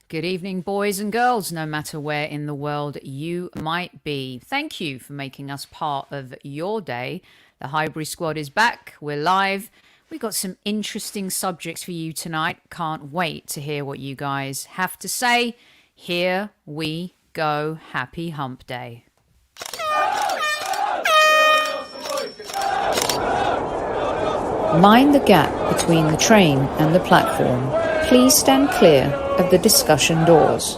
Good evening, boys and girls, no matter where in the world you might be. Thank you for making us part of your day. The Highbury squad is back. We're live. We've got some interesting subjects for you tonight. Can't wait to hear what you guys have to say. Here we go. Happy Hump Day. Mind the gap between the train and the platform. Please stand clear of the discussion doors.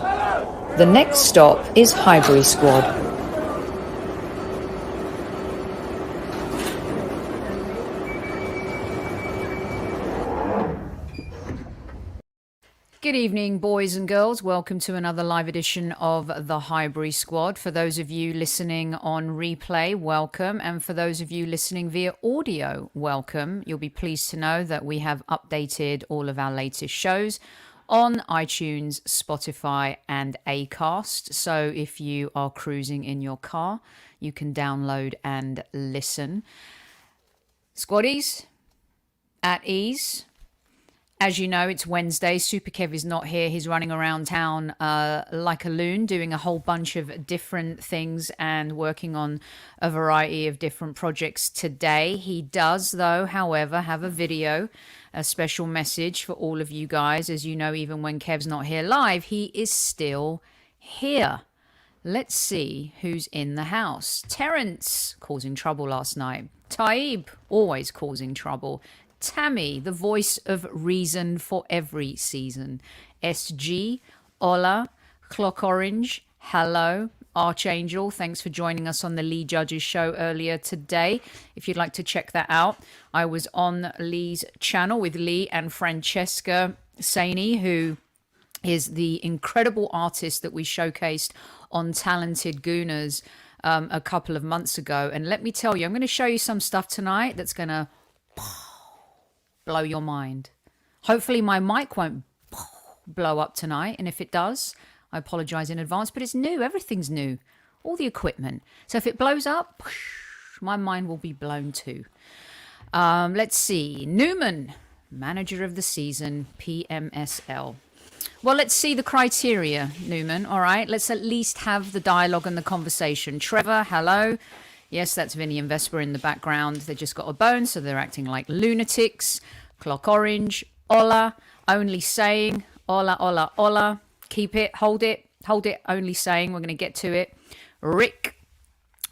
The next stop is Highbury Squad. Good evening, boys and girls. Welcome to another live edition of the Highbury Squad. For those of you listening on replay, welcome. And for those of you listening via audio, welcome. You'll be pleased to know that we have updated all of our latest shows on iTunes, Spotify, and Acast. So if you are cruising in your car, you can download and listen. Squaddies, at ease. As you know, it's Wednesday. Super Kev is not here. He's running around town like a loon, doing a whole bunch of different things and working on a variety of different projects today. He does, though, however, have a video, a special message for all of you guys. As you know, even when Kev's not here live, he is still here. Let's see who's in the house. Terence, causing trouble last night. Taib, always causing trouble. Tammy, the voice of reason for every season. SG, Ola, Clock Orange, hello. Archangel, thanks for joining us on the Lee Judges show earlier today. If you'd like to check that out, I was on Lee's channel with Lee and Francesca Sene, who is the incredible artist that we showcased on Talented Gooners a couple of months ago. And let me tell you, I'm going to show you some stuff tonight that's going to blow your mind. Hopefully my mic won't blow up tonight, and if it does, I apologize in advance, but it's new. Everything's new, all the equipment. So if it blows up, my mind will be blown too. Let's see. Newman, manager of the season, PMSL. Well, let's see the criteria, Newman. All right, let's at least have the dialogue and the conversation. Trevor, hello. Yes, that's Vinny and Vesper in the background. They just got a bone, so they're acting like lunatics. Clock Orange, Ola, only saying, Ola, Ola, Ola. Keep it, hold it, only saying. We're going to get to it. Rick,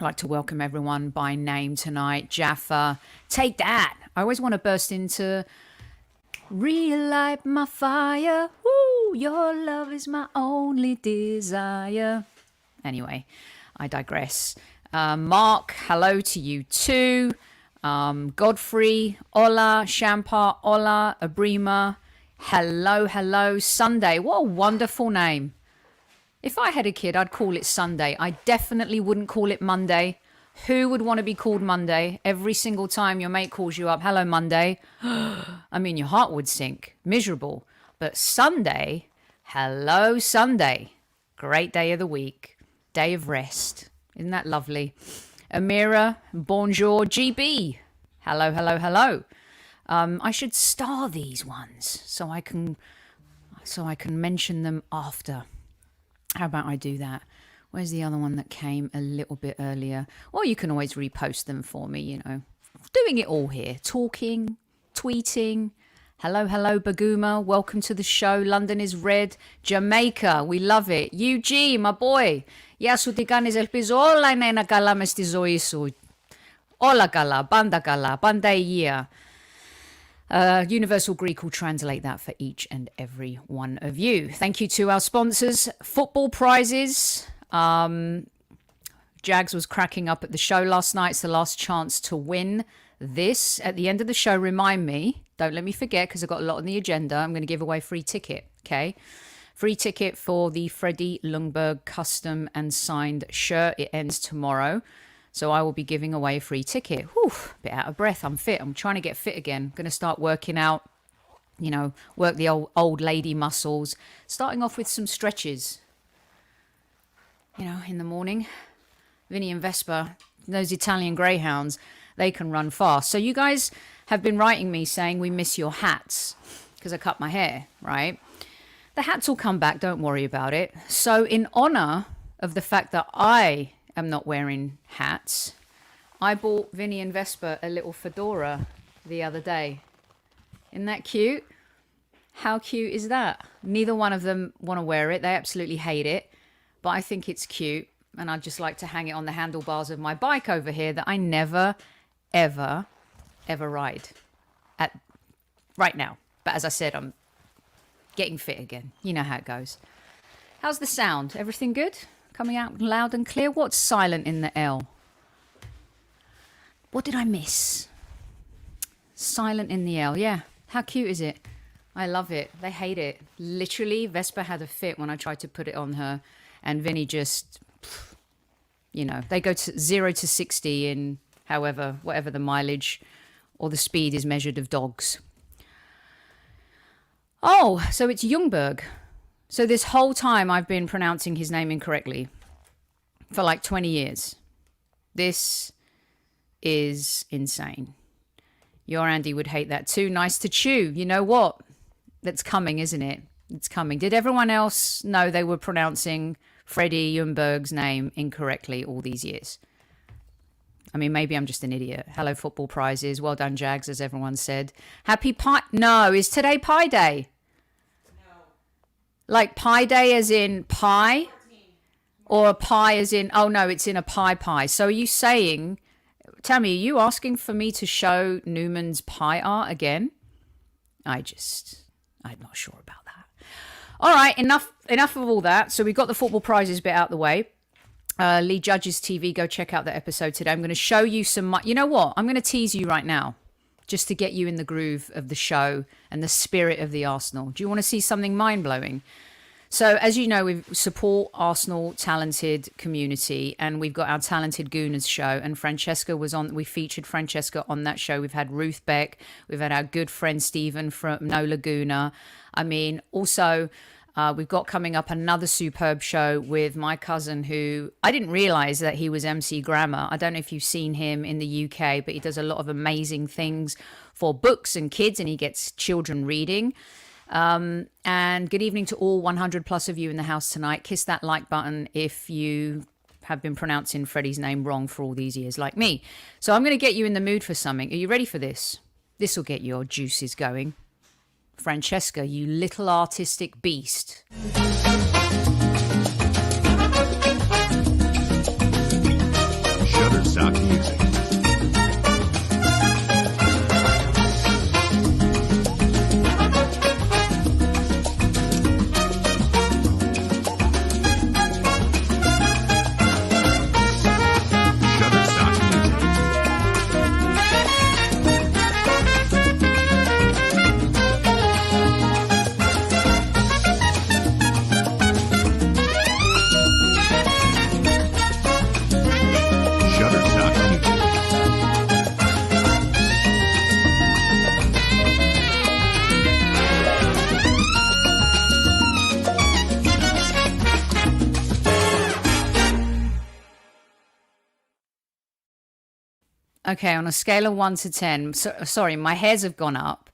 I'd like to welcome everyone by name tonight. Jaffa, take that. I always want to burst into relight my fire. Woo, your love is my only desire. Anyway, I digress. Mark, hello to you too. Godfrey, Ola, Shampar, Ola, Abrima, hello. Sunday, what a wonderful name. If I had a kid, I'd call it Sunday. I definitely wouldn't call it Monday. Who would want to be called Monday? Every single time your mate calls you up, hello Monday. I mean, your heart would sink. Miserable. But Sunday, hello Sunday. Great day of the week. Day of rest. Isn't that lovely? Amira, bonjour, GB. Hello. I should star these ones so I can mention them after. How about I do that? Where's the other one that came a little bit earlier? Or you can always repost them for me, you know. Doing it all here. Talking, tweeting. Hello, Baguma. Welcome to the show. London is red. Jamaica, we love it. UG, my boy. Γεια σου, τι κάνεις, ελπίζω όλα είναι καλά μες στη ζωή σου. Όλα καλά, πάντα υγεία. Universal Greek will translate that for each and every one of you. Thank you to our sponsors. Football prizes. Jags was cracking up at the show last night. It's the last chance to win this. At the end of the show, remind me. Don't let me forget, because I've got a lot on the agenda. I'm going to give away a free ticket, okay? Free ticket for the Freddie Lundberg custom and signed shirt. It ends tomorrow. So I will be giving away a free ticket. Whew, bit out of breath. I'm fit. I'm trying to get fit again. Going to start working out, you know, work the old lady muscles. Starting off with some stretches, you know, in the morning. Vinny and Vespa, those Italian greyhounds, they can run fast. So you guys have been writing me saying we miss your hats because I cut my hair, right? The hats will come back. Don't worry about it. So in honor of the fact that I am not wearing hats, I bought Vinny and Vespa a little fedora the other day. Isn't that cute? How cute is that? Neither one of them want to wear it. They absolutely hate it. But I think it's cute. And I'd just like to hang it on the handlebars of my bike over here that I never, ever, ever ride at right now. But as I said, I'm getting fit again. You know how it goes. How's the sound? Everything good? Coming out loud and clear? What's silent in the L? What did I miss? Silent in the L. Yeah. How cute is it? I love it. They hate it. Literally, Vespa had a fit when I tried to put it on her. And Vinny just, you know, they go to 0 to 60 in whatever the mileage or the speed is measured of dogs. Oh, so it's Ljungberg. So this whole time I've been pronouncing his name incorrectly for like 20 years. This is insane. Your Andy would hate that too. Nice to chew. You know what? That's coming, isn't it? It's coming. Did everyone else know they were pronouncing Freddie Ljungberg's name incorrectly all these years? I mean, maybe I'm just an idiot. Hello, football prizes. Well done, Jags, as everyone said. Happy Pie. No, is today Pie Day? No. Like Pie Day as in pie? 14. Or a pie as in, oh no, it's in a pie. So are you saying, tell me, are you asking for me to show Newman's pie art again? I'm not sure about that. All right, enough of all that. So we got the football prizes bit out the way. Lee Judge's TV, go check out that episode today. I'm going to show you some... You know what? I'm going to tease you right now just to get you in the groove of the show and the spirit of the Arsenal. Do you want to see something mind-blowing? So, as you know, we support Arsenal talented community, and we've got our Talented Gooners show, and Francesca was on... We featured Francesca on that show. We've had Ruth Beck. We've had our good friend Stephen from No Laguna. I mean, also... we've got coming up another superb show with my cousin who I didn't realize that he was MC Grammar. I don't know if you've seen him in the UK, but he does a lot of amazing things for books and kids, and he gets children reading. And good evening to all 100 plus of you in the house tonight. Kiss that like button if you have been pronouncing Freddie's name wrong for all these years like me. So I'm going to get you in the mood for something. Are you ready for this? This will get your juices going. Francesca, you little artistic beast. Shutterstock Music. Okay, on a scale of 1 to 10, sorry, my hairs have gone up.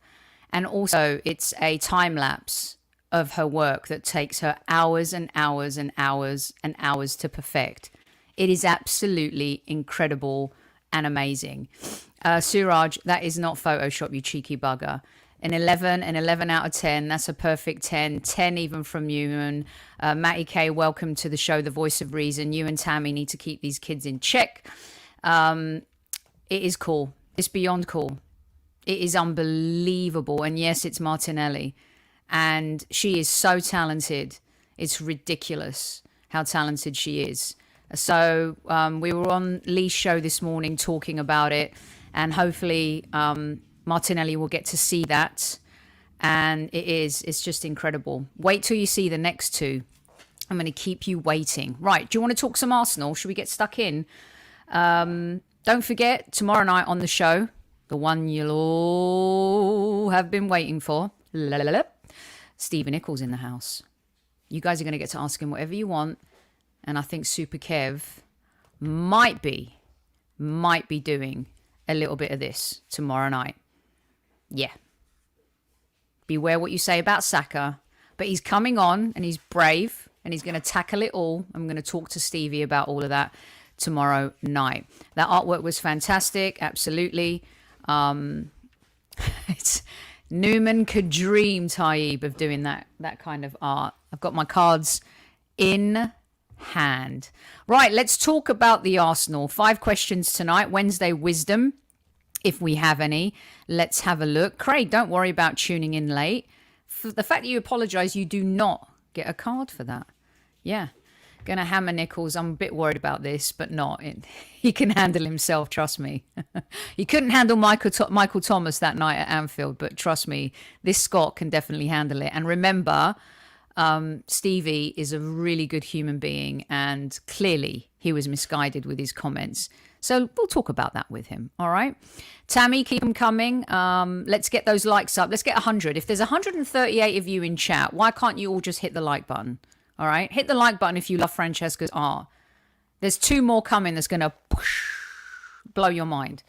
And also, it's a time lapse of her work that takes her hours and hours and hours and hours to perfect. It is absolutely incredible and amazing. Suraj, that is not Photoshop, you cheeky bugger. An 11 out of 10. That's a perfect 10. 10 even from you. And Matty K, welcome to the show, The Voice of Reason. You and Tammy need to keep these kids in check. It is cool. It's beyond cool. It is unbelievable. And yes, it's Martinelli. And she is so talented. It's ridiculous how talented she is. So we were on Lee's show this morning talking about it. And hopefully Martinelli will get to see that. And it's just incredible. Wait till you see the next two. I'm going to keep you waiting. Right. Do you want to talk some Arsenal? Should we get stuck in? Don't forget, tomorrow night on the show, the one you'll all have been waiting for, Stephen Nichols in the house. You guys are going to get to ask him whatever you want. And I think Super Kev might be doing a little bit of this tomorrow night. Yeah. Beware what you say about Saka. But he's coming on and he's brave and he's going to tackle it all. I'm going to talk to Stevie about all of that tomorrow night. That artwork was fantastic. Absolutely. It's Newman could dream, Taib, of doing that kind of art. I've got my cards in hand. Right, let's talk about the Arsenal. 5 questions tonight. Wednesday wisdom, if we have any. Let's have a look. Craig, don't worry about tuning in late. For the fact that you apologise, you do not get a card for that. Yeah. Gonna hammer Nichols. I'm a bit worried about this, but not. He can handle himself, trust me. He couldn't handle Michael Thomas that night at Anfield, but trust me, this Scot can definitely handle it. And remember, Stevie is a really good human being, and clearly he was misguided with his comments. So we'll talk about that with him. All right. Tammy, keep them coming. Let's get those likes up. Let's get 100. If there's 138 of you in chat, why can't you all just hit the like button? All right. Hit the like button if you love Francesca's art. There's 2 more coming that's going to blow your mind.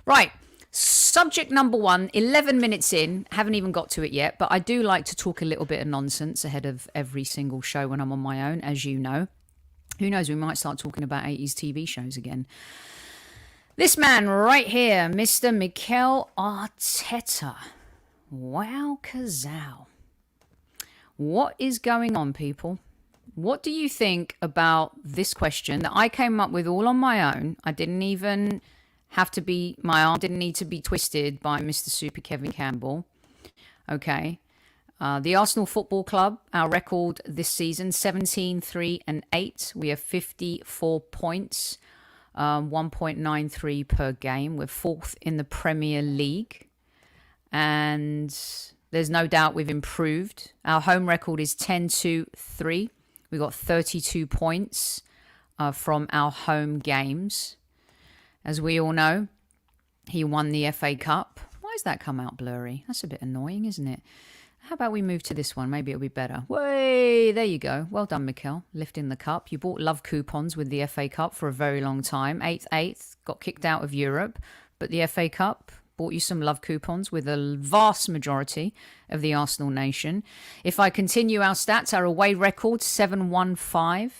Right. Subject number 1, 11 minutes in. Haven't even got to it yet, but I do like to talk a little bit of nonsense ahead of every single show when I'm on my own, as you know. Who knows, we might start talking about 80s TV shows again. This man right here, Mr. Mikel Arteta. Wow, kazow. What is going on, people? What do you think about this question that I came up with all on my own? I didn't even have to be, my arm didn't need to be twisted by Mr. Super Kevin Campbell. Okay. The Arsenal Football Club, our record this season, 17-3-8. We have 54 points, 1.93 per game. We're 4th in the Premier League. And there's no doubt we've improved. Our home record is 10-3. We got 32 points from our home games. As we all know, he won the FA Cup. Why has that come out blurry? That's a bit annoying, isn't it? How about we move to this one? Maybe it'll be better. Way, there you go. Well done, Mikel. Lifting the cup. You bought love coupons with the FA Cup for a very long time. 8th, got kicked out of Europe. But the FA Cup bought you some love coupons with a vast majority of the Arsenal nation. If I continue our stats, our away record, 7-1-5.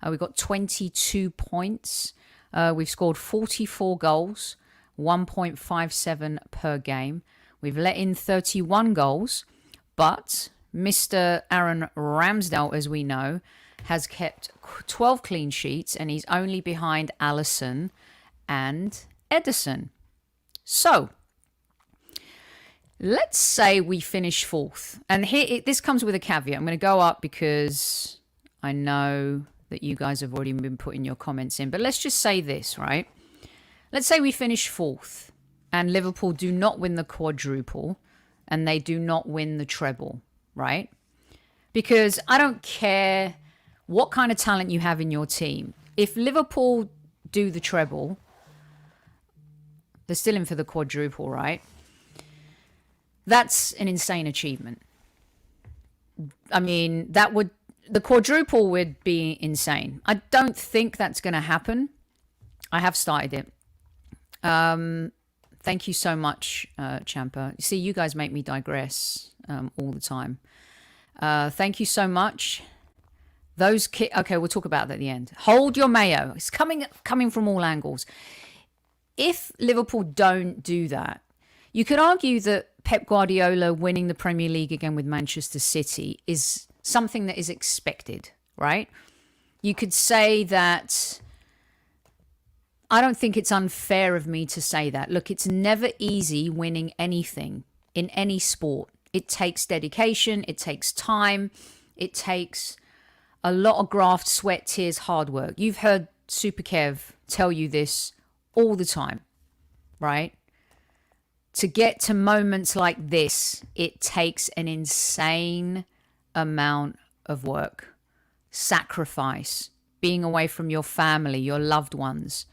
We've got 22 points. We've scored 44 goals, 1.57 per game. We've let in 31 goals. But Mr. Aaron Ramsdale, as we know, has kept 12 clean sheets, and he's only behind Alisson and Ederson. So, let's say we finish 4th. And here, this comes with a caveat. I'm going to go up because I know that you guys have already been putting your comments in. But let's just say this, right? Let's say we finish 4th and Liverpool do not win the quadruple. And they do not win the treble, right? Because I don't care what kind of talent you have in your team. If Liverpool do the treble, they're still in for the quadruple, right? That's an insane achievement. I mean, the quadruple would be insane. I don't think that's going to happen. I have started it. Thank you so much, Champa. See, you guys make me digress all the time. Thank you so much. Okay, we'll talk about that at the end. Hold your mayo. It's coming from all angles. If Liverpool don't do that, you could argue that Pep Guardiola winning the Premier League again with Manchester City is something that is expected, right? You could say that. I don't think it's unfair of me to say that. Look, it's never easy winning anything in any sport. It takes dedication. It takes time. It takes a lot of graft, sweat, tears, hard work. You've heard Super Kev tell you this all the time, right? To get to moments like this, it takes an insane amount of work, sacrifice, being away from your family, your loved ones.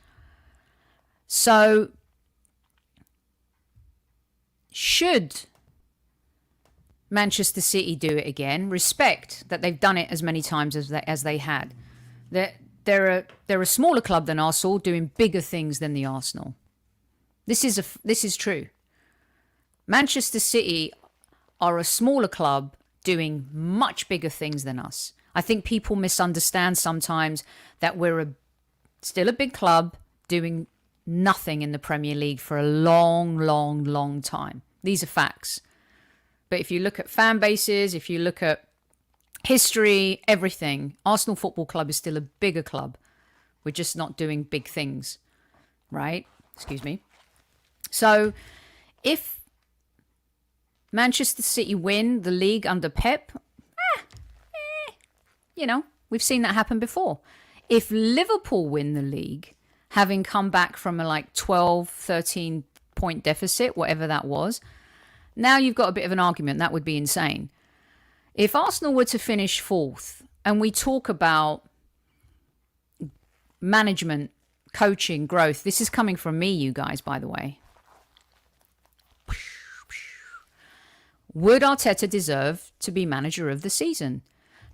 So, should Manchester City do it again? Respect that they've done it as many times as they had. They're a smaller club than Arsenal, doing bigger things than the Arsenal. This is true. Manchester City are a smaller club doing much bigger things than us. I think people misunderstand sometimes that we're still a big club doing nothing in the Premier League for a long, long, long time. These are facts. But if you look at fan bases, if you look at history, everything, Arsenal Football Club is still a bigger club. We're just not doing big things, right? Excuse me. So if Manchester City win the league under Pep, we've seen that happen before. If Liverpool win the league, having come back from a 12, 13 point deficit, whatever that was, now you've got a bit of an argument. That would be insane. If Arsenal were to finish fourth, and we talk about management, coaching, growth, this is coming from me, you guys, by the way. Would Arteta deserve to be manager of the season?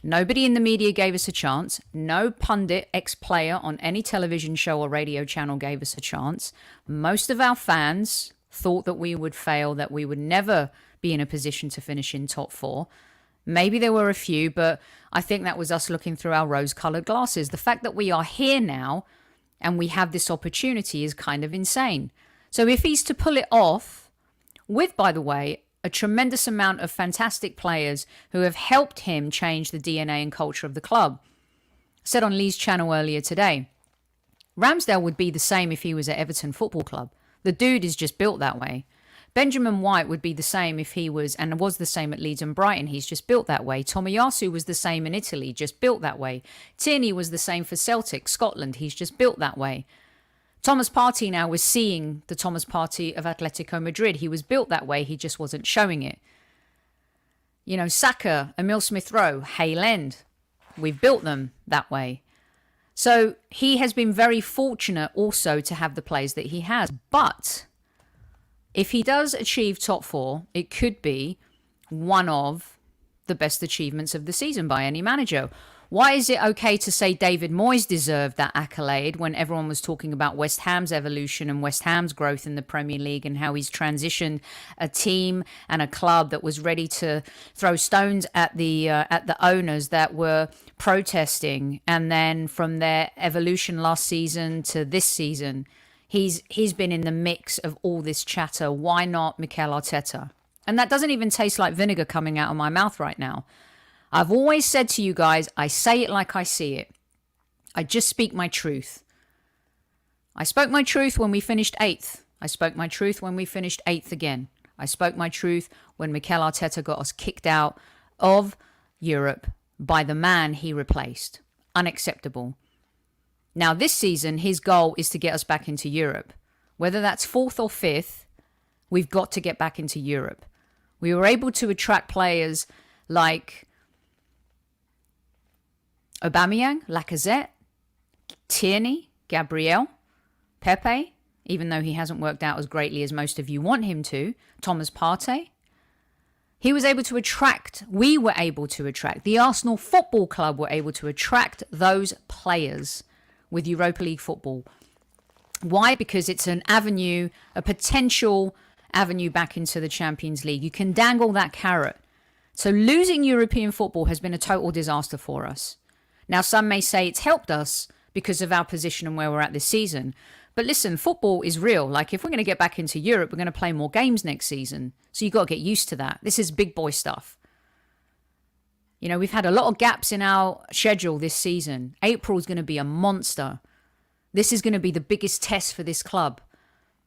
Nobody in the media gave us a chance. No pundit, ex-player on any television show or radio channel gave us a chance. Most of our fans thought that we would fail, that we would never be in a position to finish in top four. Maybe there were a few, but I think that was us looking through our rose-coloured glasses. The fact that we are here now and we have this opportunity is kind of insane. So if he's to pull it off, with, by the way, a tremendous amount of fantastic players who have helped him change the DNA and culture of the club. I said on Lee's channel earlier today, Ramsdale would be the same if he was at Everton Football Club. The dude is just built that way. Benjamin White would be the same if he was, and was the same at Leeds and Brighton. He's just built that way. Tomiyasu was the same in Italy, just built that way. Tierney was the same for Celtic, Scotland. He's just built that way. Thomas Partey now was seeing the Thomas Partey of Atletico Madrid. He was built that way. He just wasn't showing it. Saka, Emile Smith-Rowe, Hale End. We've built them that way. So he has been very fortunate also to have the players that he has. But if he does achieve top four, it could be one of the best achievements of the season by any manager. Why is it okay to say David Moyes deserved that accolade when everyone was talking about West Ham's evolution and West Ham's growth in the Premier League and how he's transitioned a team and a club that was ready to throw stones at the owners that were protesting, and then from their evolution last season to this season, he's been in the mix of all this chatter. Why not Mikel Arteta? And that doesn't even taste like vinegar coming out of my mouth right now. I've always said to you guys, I say it like I see it. I just speak my truth. I spoke my truth when we finished 8th. I spoke my truth when we finished 8th again. I spoke my truth when Mikel Arteta got us kicked out of Europe by the man he replaced. Unacceptable. Now this season, his goal is to get us back into Europe. Whether that's 4th or 5th, we've got to get back into Europe. We were able to attract players like Aubameyang, Lacazette, Tierney, Gabriel, Pepe, even though he hasn't worked out as greatly as most of you want him to, Thomas Partey. We were able to attract, the Arsenal Football Club were able to attract those players with Europa League football. Why? Because it's an avenue, a potential avenue back into the Champions League. You can dangle that carrot. So losing European football has been a total disaster for us. Now, some may say it's helped us because of our position and where we're at this season. But listen, football is real. Like, if we're going to get back into Europe, we're going to play more games next season. So you've got to get used to that. This is big boy stuff. We've had a lot of gaps in our schedule this season. April is going to be a monster. This is going to be the biggest test for this club.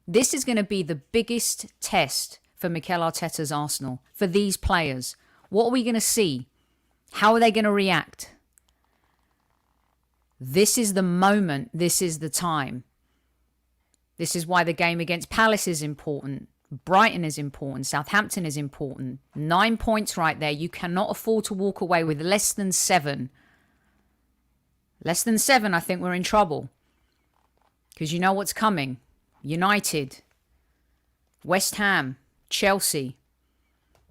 This is going to be the biggest test for Mikel Arteta's Arsenal, for these players. What are we going to see? How are they going to react? This is the moment. This is the time. This is why the game against Palace is important. Brighton is important. Southampton is important. 9 points right there. You cannot afford to walk away with less than 7. Less than 7, I think we're in trouble. Because you know what's coming. United, West Ham, Chelsea,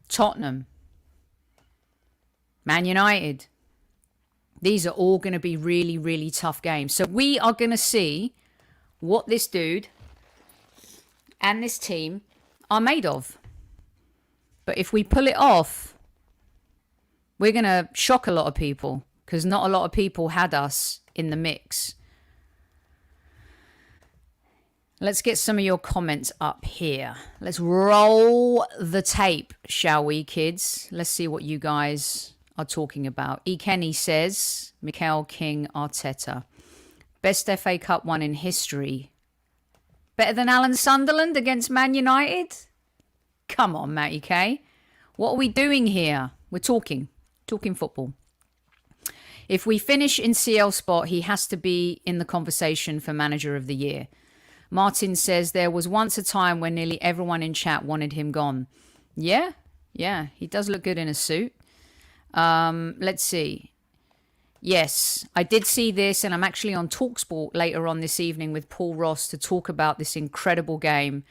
Tottenham, Man United. These are all going to be really, really tough games. So we are going to see what this dude and this team are made of. But if we pull it off, We're going to shock a lot of people because not a lot of people had us in the mix. Let's get some of your comments up here. Let's roll the tape, shall we, kids? Let's see what you guys are talking about. E. Kenny says, Mikel King Arteta. Best FA Cup won in history. Better than Alan Sunderland against Man United? Come on, Matty K. What are we doing here? We're talking football. If we finish in CL spot, he has to be in the conversation for Manager of the Year. Martin says there was once a time when nearly everyone in chat wanted him gone. Yeah, he does look good in a suit. Let's see. Yes, I did see this, and I'm actually on TalkSport later on this evening with Paul Ross to talk about this incredible game.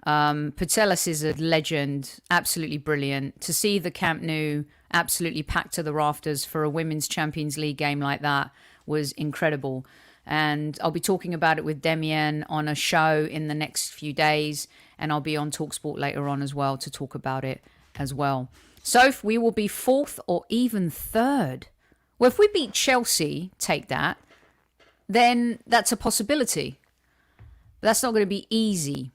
Putellas is a legend, absolutely brilliant. To see the Camp Nou absolutely packed to the rafters for a Women's Champions League game like that was incredible. And I'll be talking about it with Demian on a show in the next few days, and I'll be on TalkSport later on as well to talk about it as well. So if we will be 4th or even 3rd. Well, if we beat Chelsea, take that, then that's a possibility. But that's not going to be easy.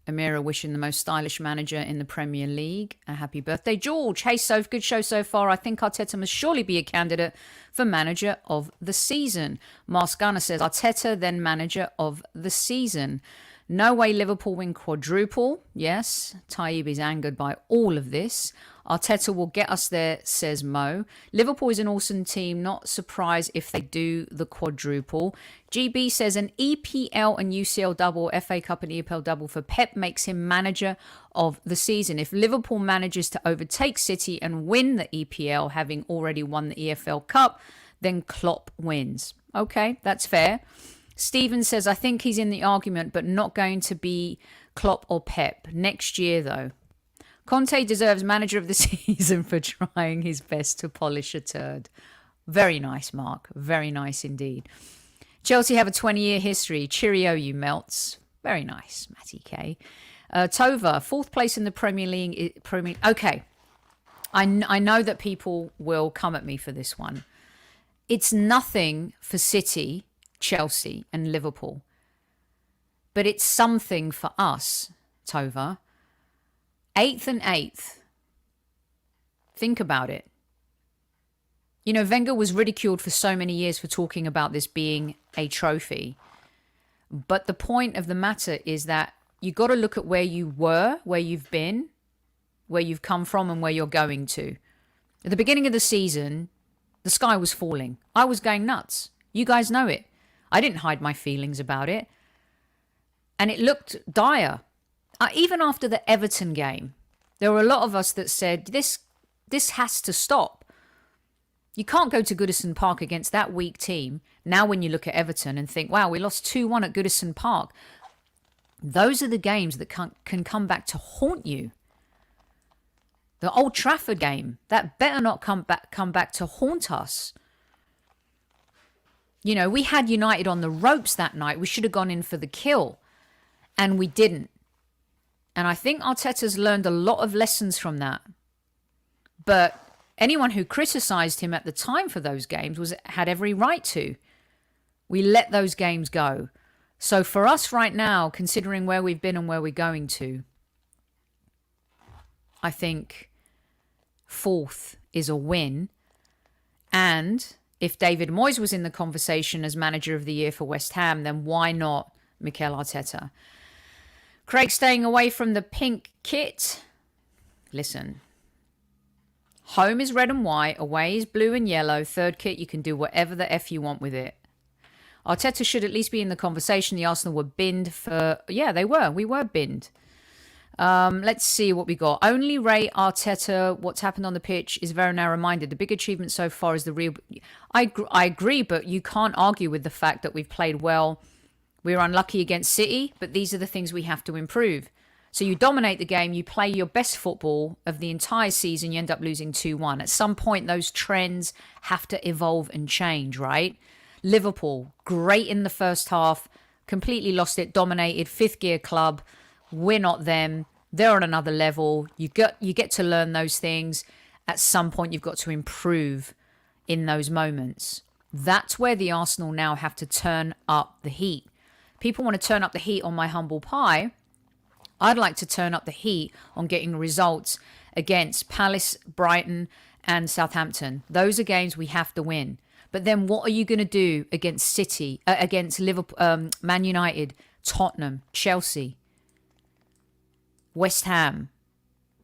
Amira wishing the most stylish manager in the Premier League a happy birthday. George, hey Soph, good show so far. I think Arteta must surely be a candidate for manager of the season. Maskana says Arteta, then manager of the season. No way Liverpool win quadruple. Yes, Taib is angered by all of this. Arteta will get us there, says Mo. Liverpool is an awesome team. Not surprised if they do the quadruple. GB says an EPL and UCL double, FA Cup and EPL double for Pep makes him manager of the season. If Liverpool manages to overtake City and win the EPL, having already won the EFL Cup, then Klopp wins. Okay, that's fair. Stephen says, I think he's in the argument, but not going to be Klopp or Pep. Next year, though. Conte deserves manager of the season for trying his best to polish a turd. Very nice, Mark. Very nice indeed. Chelsea have a 20-year history. Cheerio, you melts. Very nice, Matty K. Tova, 4th place in the Premier League. Okay. I know that people will come at me for this one. It's nothing for City, Chelsea and Liverpool. But it's something for us, Tova. 8th and 8th. Think about it. You know, Wenger was ridiculed for so many years for talking about this being a trophy. But the point of the matter is that you got to look at where you were, where you've been, where you've come from and where you're going to. At the beginning of the season, the sky was falling. I was going nuts. You guys know it. I didn't hide my feelings about it. And it looked dire. Even after the Everton game, there were a lot of us that said, this has to stop. You can't go to Goodison Park against that weak team. Now when you look at Everton and think, wow, we lost 2-1 at Goodison Park. Those are the games that can come back to haunt you. The Old Trafford game, that better not come back to haunt us. You know, we had United on the ropes that night. We should have gone in for the kill. And we didn't. And I think Arteta's learned a lot of lessons from that. But anyone who criticised him at the time for those games had every right to. We let those games go. So for us right now, considering where we've been and where we're going to, I think 4th is a win. And if David Moyes was in the conversation as manager of the year for West Ham, then why not Mikel Arteta? Craig staying away from the pink kit. Listen. Home is red and white. Away is blue and yellow. Third kit, you can do whatever the F you want with it. Arteta should at least be in the conversation. The Arsenal were binned for... Yeah, they were. We were binned. Let's see what we got. Only Ray Arteta, what's happened on the pitch is very narrow-minded. The big achievement so far is the real... I agree, but you can't argue with the fact that we've played well. We were unlucky against City, but these are the things we have to improve. So you dominate the game, you play your best football of the entire season, you end up losing 2-1. At some point, those trends have to evolve and change, right? Liverpool, great in the first half, completely lost it, dominated, 5th gear club. We're not them. They're on another level. You get to learn those things. at some point you've got to improve in those moments. That's where the Arsenal now have to turn up the heat. People want to turn up the heat on my humble pie. I'd like to turn up the heat on getting results against Palace, Brighton and Southampton. Those are games we have to win. But then what are you going to do against City, against Liverpool, Man United, Tottenham, Chelsea, West Ham?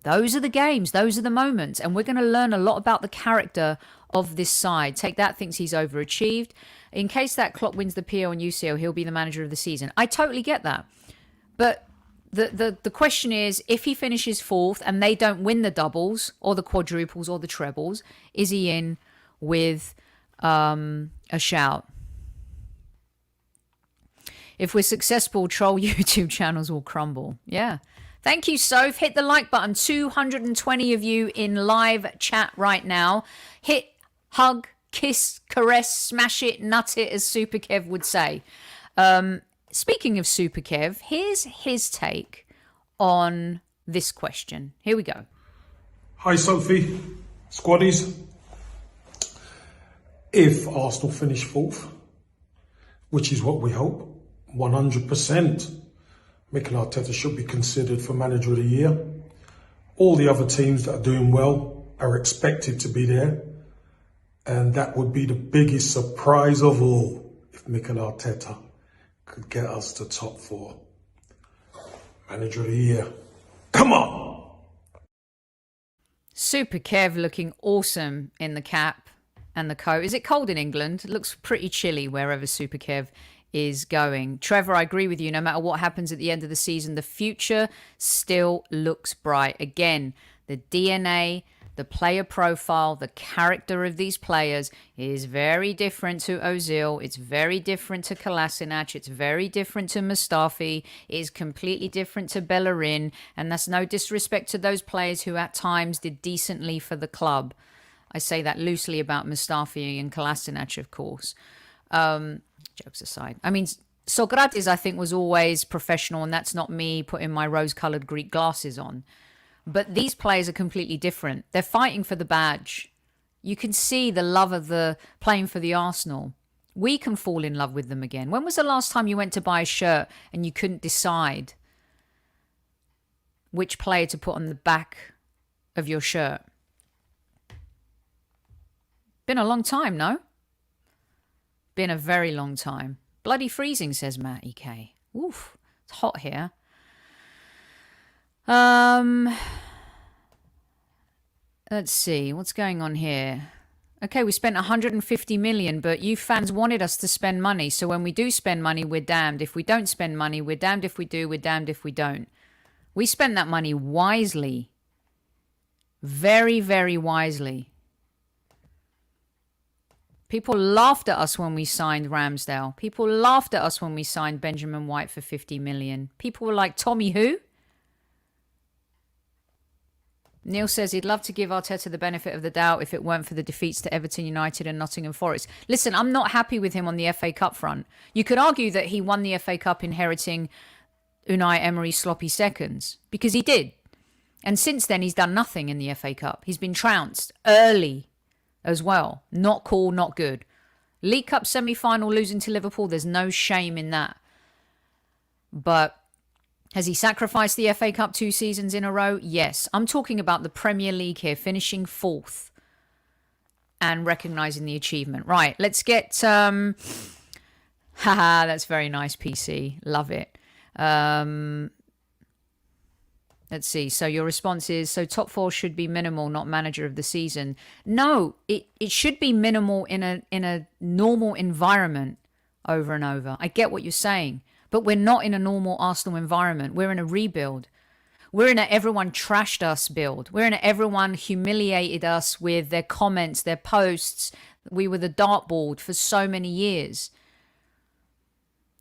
Those are the games. Those are the moments. And we're going to learn a lot about the character of this side. Take that thinks he's overachieved. In case that Klopp wins the PO and UCL, he'll be the manager of the season. I totally get that. But the question is, if he finishes fourth and they don't win the doubles or the quadruples or the trebles, is he in with a shout? If we're successful, troll YouTube channels will crumble. Yeah. Thank you, Soph. Hit the like button. 220 of you in live chat right now. Hit, hug, kiss, caress, smash it, nut it, as Super Kev would say. Speaking of Super Kev, here's his take on this question. Here we go. Hi, Sophie. Squaddies. If Arsenal finish fourth, which is what we hope, 100%, Mikel Arteta should be considered for manager of the year. All the other teams that are doing well are expected to be there. And that would be the biggest surprise of all if Mikel Arteta could get us to top four. Manager of the year. Come on! Super Kev looking awesome in the cap and the coat. Is it cold in England? It looks pretty chilly wherever Super Kev is going. Trevor, I agree with you. No matter what happens at the end of the season, the future still looks bright. Again, the DNA, the player profile, the character of these players is very different to Ozil. It's very different to Kolasinac. It's very different to Mustafi. It is completely different to Bellerin. And that's no disrespect to those players who at times did decently for the club. I say that loosely about Mustafi and Kolasinac, of course. Jokes aside. I mean, Socrates, I think, was always professional, and that's not me putting my rose-coloured Greek glasses on. But these players are completely different. They're fighting for the badge. You can see the love of the playing for the Arsenal. We can fall in love with them again. When was the last time you went to buy a shirt and you couldn't decide which player to put on the back of your shirt? Been a long time, no? Been a very long time. Bloody freezing, says Matt EK. Oof, it's hot here. Let's see, what's going on here? Okay, we spent 150 million, but you fans wanted us to spend money. So when we do spend money, we're damned. If we don't spend money, we're damned if we do, we're damned if we don't. We spent that money wisely. Very, very wisely. People laughed at us when we signed Ramsdale. People laughed at us when we signed Benjamin White for 50 million. People were like, Tommy who? Neil says he'd love to give Arteta the benefit of the doubt if it weren't for the defeats to Everton, United and Nottingham Forest. Listen, I'm not happy with him on the FA Cup front. You could argue that he won the FA Cup inheriting Unai Emery's sloppy seconds, because he did. And since then, he's done nothing in the FA Cup. He's been trounced early as well. Not cool, not good. League Cup semi-final losing to Liverpool, there's no shame in that. But has he sacrificed the FA Cup 2 seasons in a row? Yes. I'm talking about the Premier League here, finishing fourth and recognising the achievement. Right, let's get... Haha, that's very nice, PC. Love it. Let's see. So your response is, so top four should be minimal, not manager of the season. No, it should be minimal in a normal environment over and over. I get what you're saying, but we're not in a normal Arsenal environment. We're in a rebuild. We're in a everyone trashed us build. We're in a everyone humiliated us with their comments, their posts. We were the dartboard for so many years.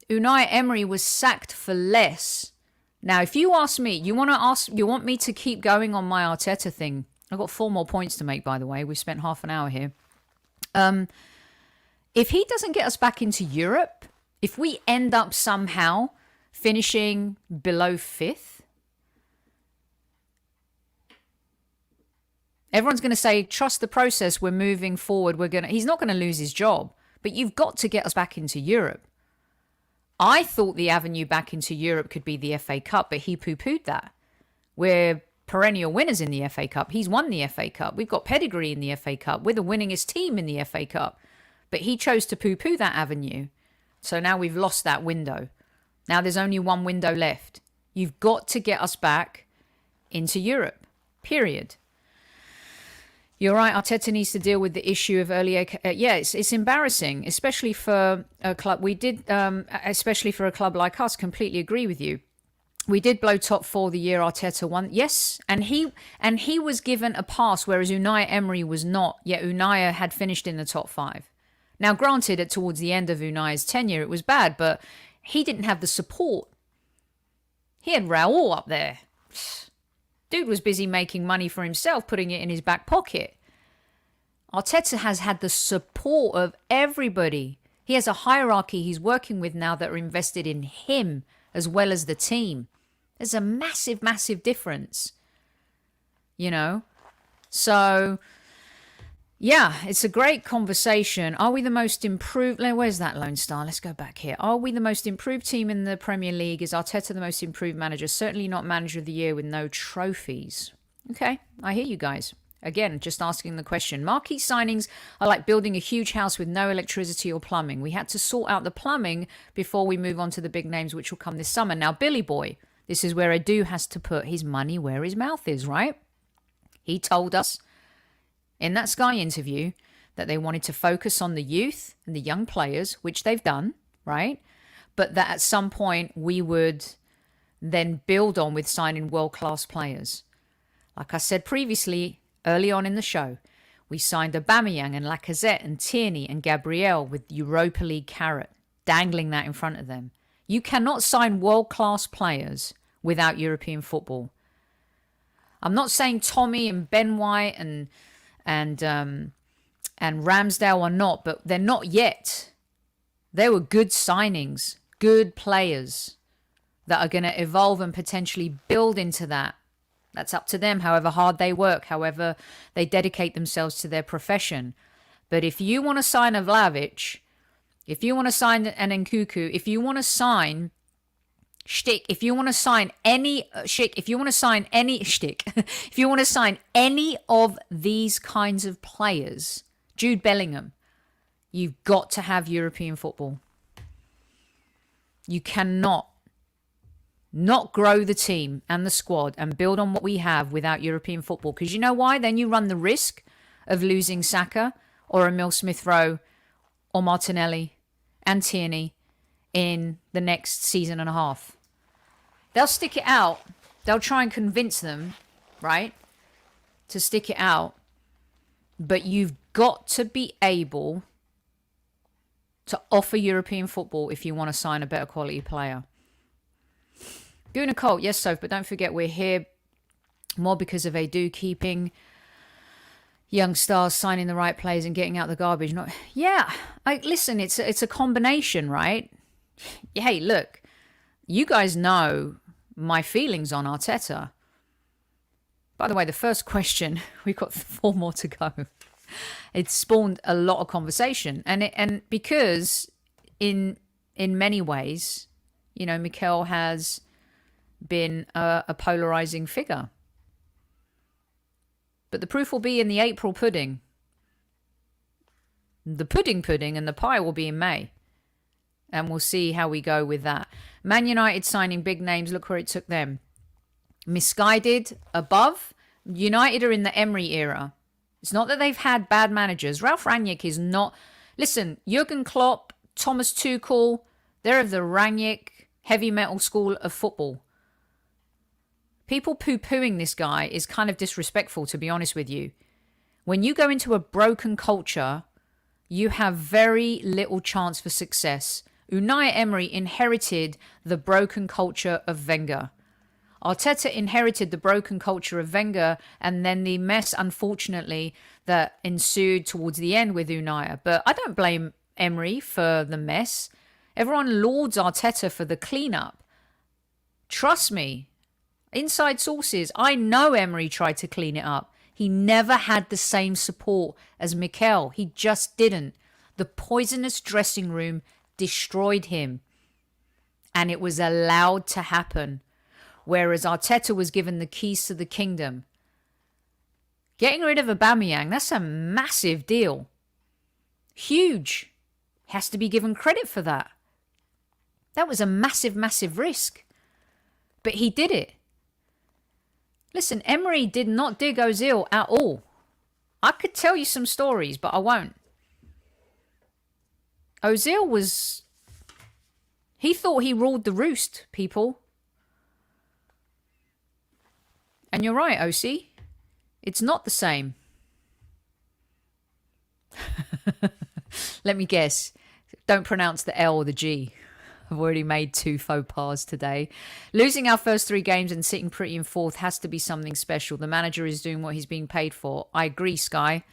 Unai Emery was sacked for less. Now, if you ask me, you want me to keep going on my Arteta thing. I've got 4 more points to make, by the way. We've spent half an hour here. If he doesn't get us back into Europe, if we end up somehow finishing below 5th, Everyone's going to say, trust the process. We're moving forward. He's not going to lose his job, but you've got to get us back into Europe. I thought the avenue back into Europe could be the FA Cup, but he poo-pooed that. We're perennial winners in the FA Cup. He's won the FA Cup. We've got pedigree in the FA Cup. We're the winningest team in the FA Cup. But he chose to poo-poo that avenue. So now we've lost that window. Now there's only one window left. You've got to get us back into Europe. Period. You're right. Arteta needs to deal with the issue of earlier. It's embarrassing, especially for a club. Especially for a club like us. Completely agree with you. We did blow top 4 the year Arteta won. Yes, and he was given a pass, whereas Unai Emery was not. Yet Unai had finished in the top 5. Now, granted, towards the end of Unai's tenure, it was bad, but he didn't have the support. He had Raul up there. Dude was busy making money for himself, putting it in his back pocket. Arteta has had the support of everybody. He has a hierarchy he's working with now that are invested in him as well as the team. There's a massive, massive difference. So, yeah, it's a great conversation. Are we the most improved? Where's that Lone Star? Let's go back here. Are we the most improved team in the Premier League? Is Arteta the most improved manager? Certainly not manager of the year with no trophies. Okay, I hear you guys. Again, just asking the question. Marquee signings are like building a huge house with no electricity or plumbing. We had to sort out the plumbing before we move on to the big names, which will come this summer. Now, Billy Boy, this is where Edu has to put his money where his mouth is, right? He told us in that Sky interview that they wanted to focus on the youth and the young players, which they've done, right? But that at some point we would then build on with signing world-class players. Like I said previously, early on in the show, we signed Aubameyang and Lacazette and Tierney and Gabriel with Europa League carrot, dangling that in front of them. You cannot sign world-class players without European football. I'm not saying Tommy and Ben White and Ramsdale are not, but they're not yet. They were good signings, good players that are going to evolve and potentially build into that. That's up to them, however hard they work, however they dedicate themselves to their profession. But if you want to sign a Vlahovic, if you want to sign an Nkunku, if you want to sign Shtick, if you want to sign any Shtick, if you want to sign any Shtick, if you want to sign any of these kinds of players, Jude Bellingham, you've got to have European football. You cannot not grow the team and the squad and build on what we have without European football. Because you know why? Then you run the risk of losing Saka or Emil Smith-Rowe or Martinelli and Tierney in the next season and a half. They'll stick it out. They'll try and convince them, right, to stick it out. But you've got to be able to offer European football if you want to sign a better quality player. Gooner Colt, yes, Soph, but don't forget we're here more because of Edu keeping young stars, signing the right players and getting out the garbage. Listen, it's a combination, right? Hey, look, you guys know my feelings on Arteta. By the way, the first question, we've got 4 more to go. It spawned a lot of conversation. And because in many ways, Mikel has been a polarizing figure. But the proof will be in the April pudding. The pudding and the pie will be in May. And we'll see how we go with that. Man United signing big names. Look where it took them. Misguided above. United are in the Emery era. It's not that they've had bad managers. Ralf Rangnick is not... Listen, Jurgen Klopp, Thomas Tuchel, they're of the Rangnick heavy metal school of football. People poo-pooing this guy is kind of disrespectful, to be honest with you. When you go into a broken culture, you have very little chance for success. Unai Emery inherited the broken culture of Wenger. Arteta inherited the broken culture of Wenger and then the mess, unfortunately, that ensued towards the end with Unai. But I don't blame Emery for the mess. Everyone lauds Arteta for the cleanup. Trust me. Inside sources, I know Emery tried to clean it up. He never had the same support as Mikel. He just didn't. The poisonous dressing room destroyed him. And it was allowed to happen. Whereas Arteta was given the keys to the kingdom. Getting rid of Aubameyang, that's a massive deal. Huge. Has to be given credit for that. That was a massive, massive risk. But he did it. Listen, Emery did not dig Ozil at all. I could tell you some stories, but I won't. Ozil was... He thought he ruled the roost, people. And you're right, OC. It's not the same. Let me guess. Don't pronounce the L or the G. I've already made 2 faux pas today. Losing our first 3 games and sitting pretty in 4th has to be something special. The manager is doing what he's being paid for. I agree, Sky.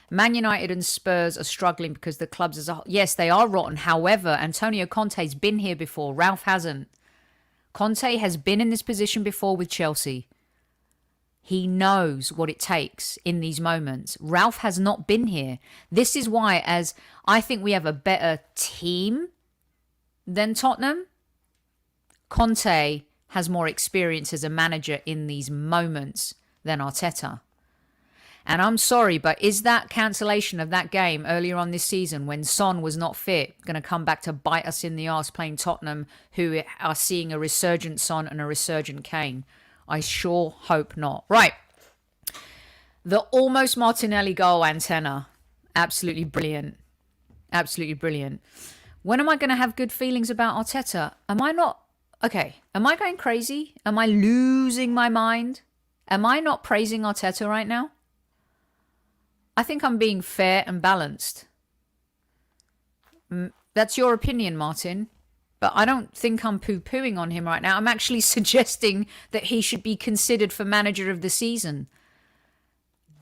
Man United and Spurs are struggling because the clubs as a whole... Yes, they are rotten. However, Antonio Conte's been here before. Ralph hasn't. Conte has been in this position before with Chelsea. He knows what it takes in these moments. Ralph has not been here. This is why, as I think we have a better team than Tottenham, Conte has more experience as a manager in these moments than Arteta. And I'm sorry, but is that cancellation of that game earlier on this season when Son was not fit going to come back to bite us in the arse playing Tottenham, who are seeing a resurgent Son and a resurgent Kane? I sure hope not. Right. The almost Martinelli goal antenna. Absolutely brilliant. Absolutely brilliant. When am I going to have good feelings about Arteta? Am I not... Okay. Am I going crazy? Am I losing my mind? Am I not praising Arteta right now? I think I'm being fair and balanced. That's your opinion, Martin. But I don't think I'm poo-pooing on him right now. I'm actually suggesting that he should be considered for manager of the season.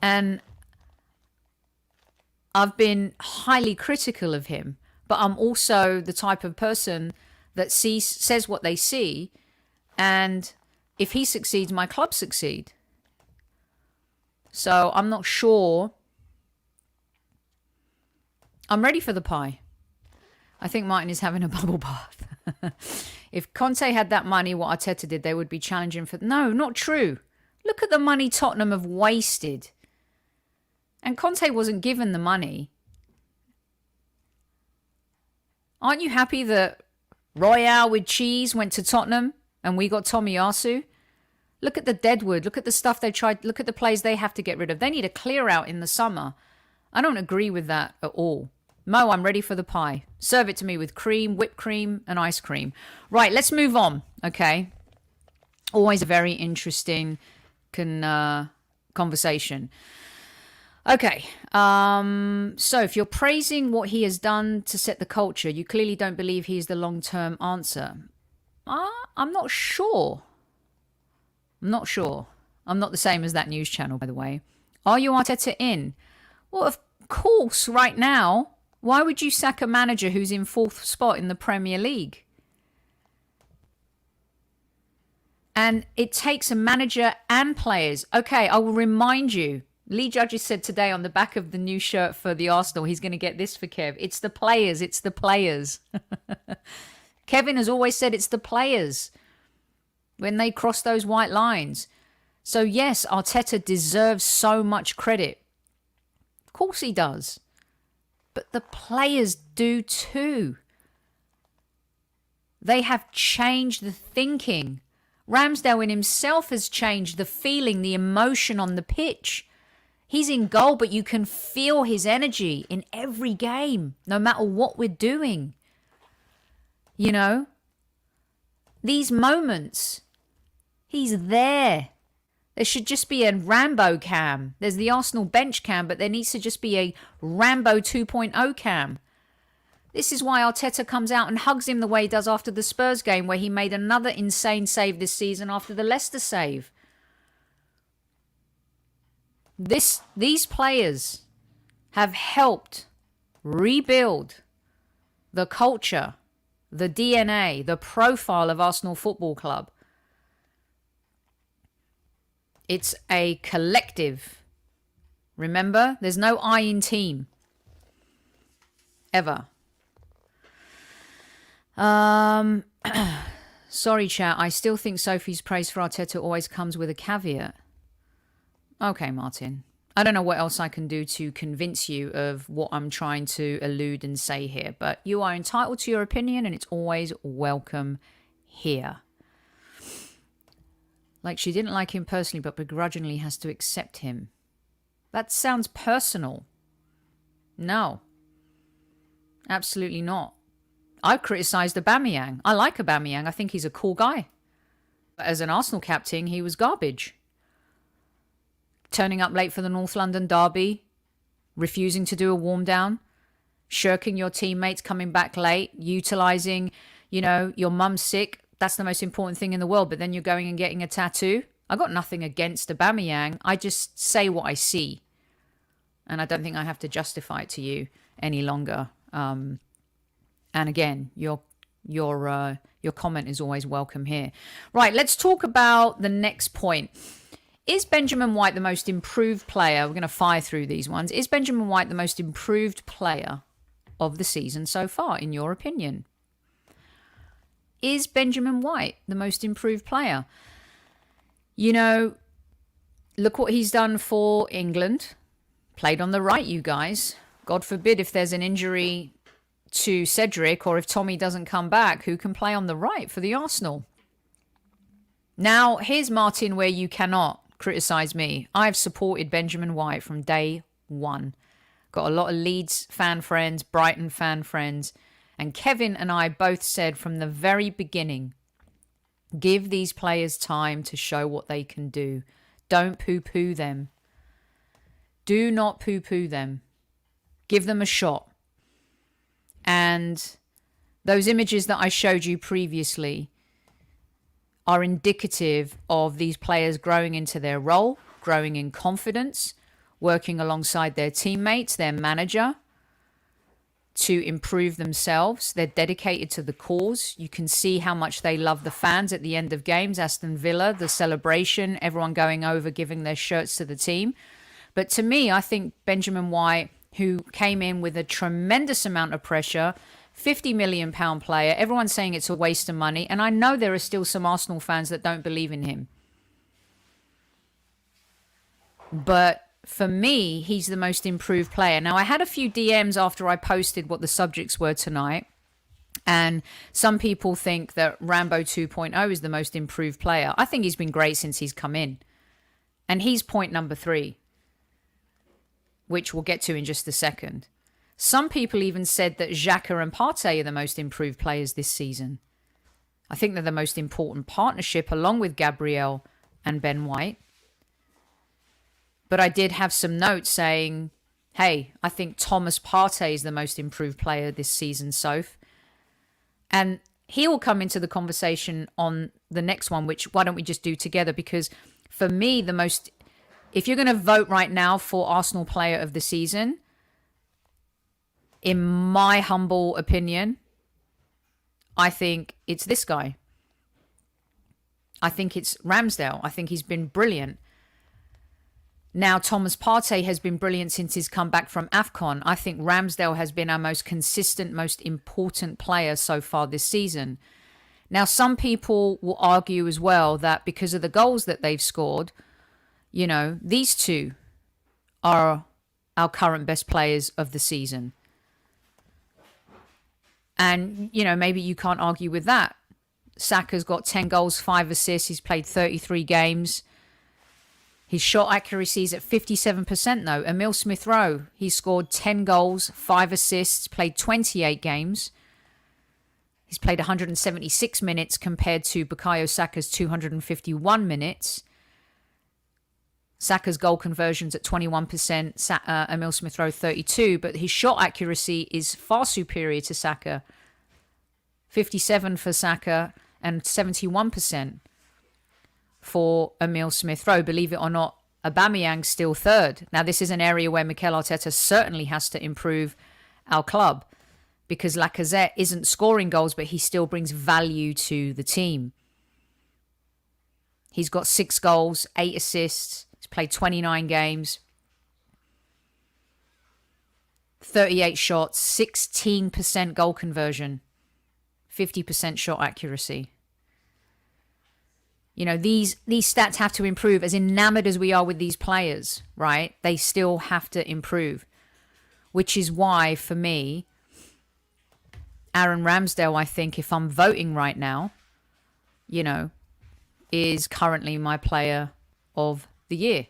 And I've been highly critical of him. But I'm also the type of person that says what they see. And if he succeeds, my club succeed. So I'm not sure. I'm ready for the pie. I think Martin is having a bubble bath. If Conte had that money, what Arteta did, they would be challenging for... No, not true. Look at the money Tottenham have wasted. And Conte wasn't given the money. Aren't you happy that Royale with cheese went to Tottenham and we got Tomiyasu? Look at the Deadwood. Look at the stuff they tried. Look at the players they have to get rid of. They need a clear out in the summer. I don't agree with that at all. Mo, I'm ready for the pie. Serve it to me with cream, whipped cream, and ice cream. Right, let's move on, okay? Always a very interesting conversation. Okay, so if you're praising what he has done to set the culture, you clearly don't believe he is the long-term answer. I'm not sure. I'm not sure. I'm not the same as that news channel, by the way. Are you Arteta in? Well, of course, right now. Why would you sack a manager who's in 4th spot in the Premier League? And it takes a manager and players. Okay, I will remind you. Lee Judges said today on the back of the new shirt for the Arsenal, he's going to get this for Kev. It's the players. It's the players. Kevin has always said it's the players when they cross those white lines. So yes, Arteta deserves so much credit. Of course he does. But the players do too. They have changed the thinking. Ramsdale in himself has changed the feeling, the emotion on the pitch. He's in goal, but you can feel his energy in every game, no matter what we're doing. You know? These moments, he's there. There should just be a Rambo cam. There's the Arsenal bench cam, but there needs to just be a Rambo 2.0 cam. This is why Arteta comes out and hugs him the way he does after the Spurs game, where he made another insane save this season after the Leicester save. These players have helped rebuild the culture, the DNA, the profile of Arsenal Football Club. It's a collective Remember, there's no I in team. Ever. Sorry, chat. I still think Sophie's praise for Arteta always comes with a caveat. Okay, Martin. I don't know what else I can do to convince you of what I'm trying to allude and say here, but you are entitled to your opinion and it's always welcome here. Like she didn't like him personally, but begrudgingly has to accept him. That sounds personal. No. Absolutely not. I criticised Aubameyang. I like Aubameyang. I think he's a cool guy. But as an Arsenal captain, he was garbage. Turning up late for the North London derby, refusing to do a warm down, shirking your teammates, coming back late, utilising, your mum's sick. That's the most important thing in the world. But then you're going and getting a tattoo. I got nothing against Aubameyang. I just say what I see. And I don't think I have to justify it to you any longer. And again, your comment is always welcome here. Right, let's talk about the next point. Is Benjamin White the most improved player? We're going to fire through these ones. Is Benjamin White the most improved player of the season so far, in your opinion? Is Benjamin White the most improved player? Look what he's done for England. Played on the right, you guys. God forbid if there's an injury to Cedric or if Tommy doesn't come back, who can play on the right for the Arsenal? Now, here's Martin where you cannot criticise me. I've supported Benjamin White from day one. Got a lot of Leeds fan friends, Brighton fan friends, and Kevin and I both said from the very beginning, give these players time to show what they can do. Don't poo-poo them. Do not poo-poo them. Give them a shot. And those images that I showed you previously are indicative of these players growing into their role, growing in confidence, working alongside their teammates, their manager, to improve themselves. They're dedicated to the cause. You can see how much they love the fans at the end of games. Aston Villa, the celebration, everyone going over, giving their shirts to the team. But to me, I think Benjamin White, who came in with a tremendous amount of pressure, £50 million player, everyone's saying it's a waste of money. And I know there are still some Arsenal fans that don't believe in him. But for me, he's the most improved player. Now, I had a few DMs after I posted what the subjects were tonight. And some people think that Rambo 2.0 is the most improved player. I think he's been great since he's come in. And he's point number 3, which we'll get to in just a second. Some people even said that Xhaka and Partey are the most improved players this season. I think they're the most important partnership along with Gabriel and Ben White. But I did have some notes saying, hey, I think Thomas Partey is the most improved player this season, Soph. And he will come into the conversation on the next one, which why don't we just do together? Because for me, if you're going to vote right now for Arsenal player of the season, in my humble opinion, I think it's this guy. I think it's Ramsdale. I think he's been brilliant. Now, Thomas Partey has been brilliant since he's come back from AFCON. I think Ramsdale has been our most consistent, most important player so far this season. Now, some people will argue as well that because of the goals that they've scored, these two are our current best players of the season. And, maybe you can't argue with that. Saka's got 10 goals, 5 assists. He's played 33 games. His shot accuracy is at 57% though. Emil Smith-Rowe, he scored 10 goals, 5 assists, played 28 games. He's played 176 minutes compared to Bukayo Saka's 251 minutes. Saka's goal conversion's at 21%, Emil Smith-Rowe 32%, but his shot accuracy is far superior to Saka. 57 for Saka and 71% for Emil Smith-Rowe. Believe it or not, Aubameyang's still third. Now, this is an area where Mikel Arteta certainly has to improve our club because Lacazette isn't scoring goals, but he still brings value to the team. He's got 6 goals, 8 assists. He's played 29 games. 38 shots, 16% goal conversion, 50% shot accuracy. You know, these stats have to improve. As enamored as we are with these players, right? They still have to improve. Which is why, for me, Aaron Ramsdale, I think, if I'm voting right now, you know, is currently my player of the year.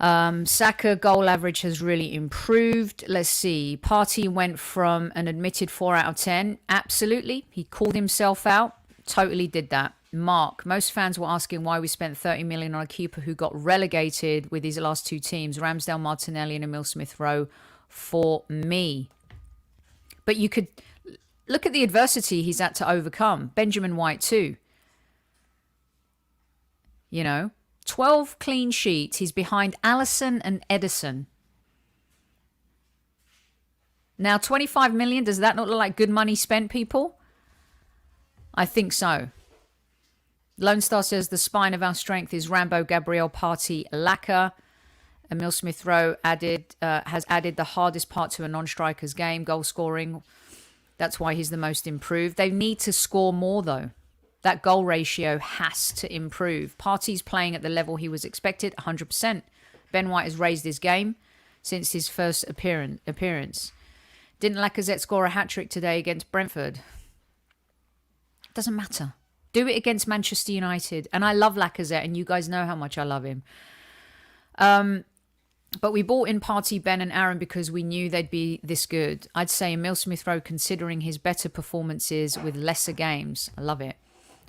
Saka goal average has really improved. Let's see. Partey went from an admitted 4 out of 10. Absolutely. He called himself out. Totally did that. Mark, most fans were asking why we spent 30 million on a keeper who got relegated with his last two teams, Ramsdale, Martinelli and Emile Smith-Rowe, for me. But you could look at the adversity he's had to overcome. Benjamin White too. You know, 12 clean sheets. He's behind Alisson and Edison. Now, 25 million, does that not look like good money spent, people? I think so. Lone Star says the spine of our strength is Rambo, Gabriel, Partey, Laka. Emile Smith-Rowe has added the hardest part to a non-striker's game, goal scoring. That's why he's the most improved. They need to score more, though. That goal ratio has to improve. Partey's playing at the level he was expected, 100%. Ben White has raised his game since his first appearance. Didn't Lacazette score a hat-trick today against Brentford? Doesn't matter. Do it against Manchester United. And I love Lacazette, and you guys know how much I love him. But we bought in Partey, Ben and Aaron because we knew they'd be this good. I'd say Emile Smith-Rowe, considering his better performances with lesser games. I love it.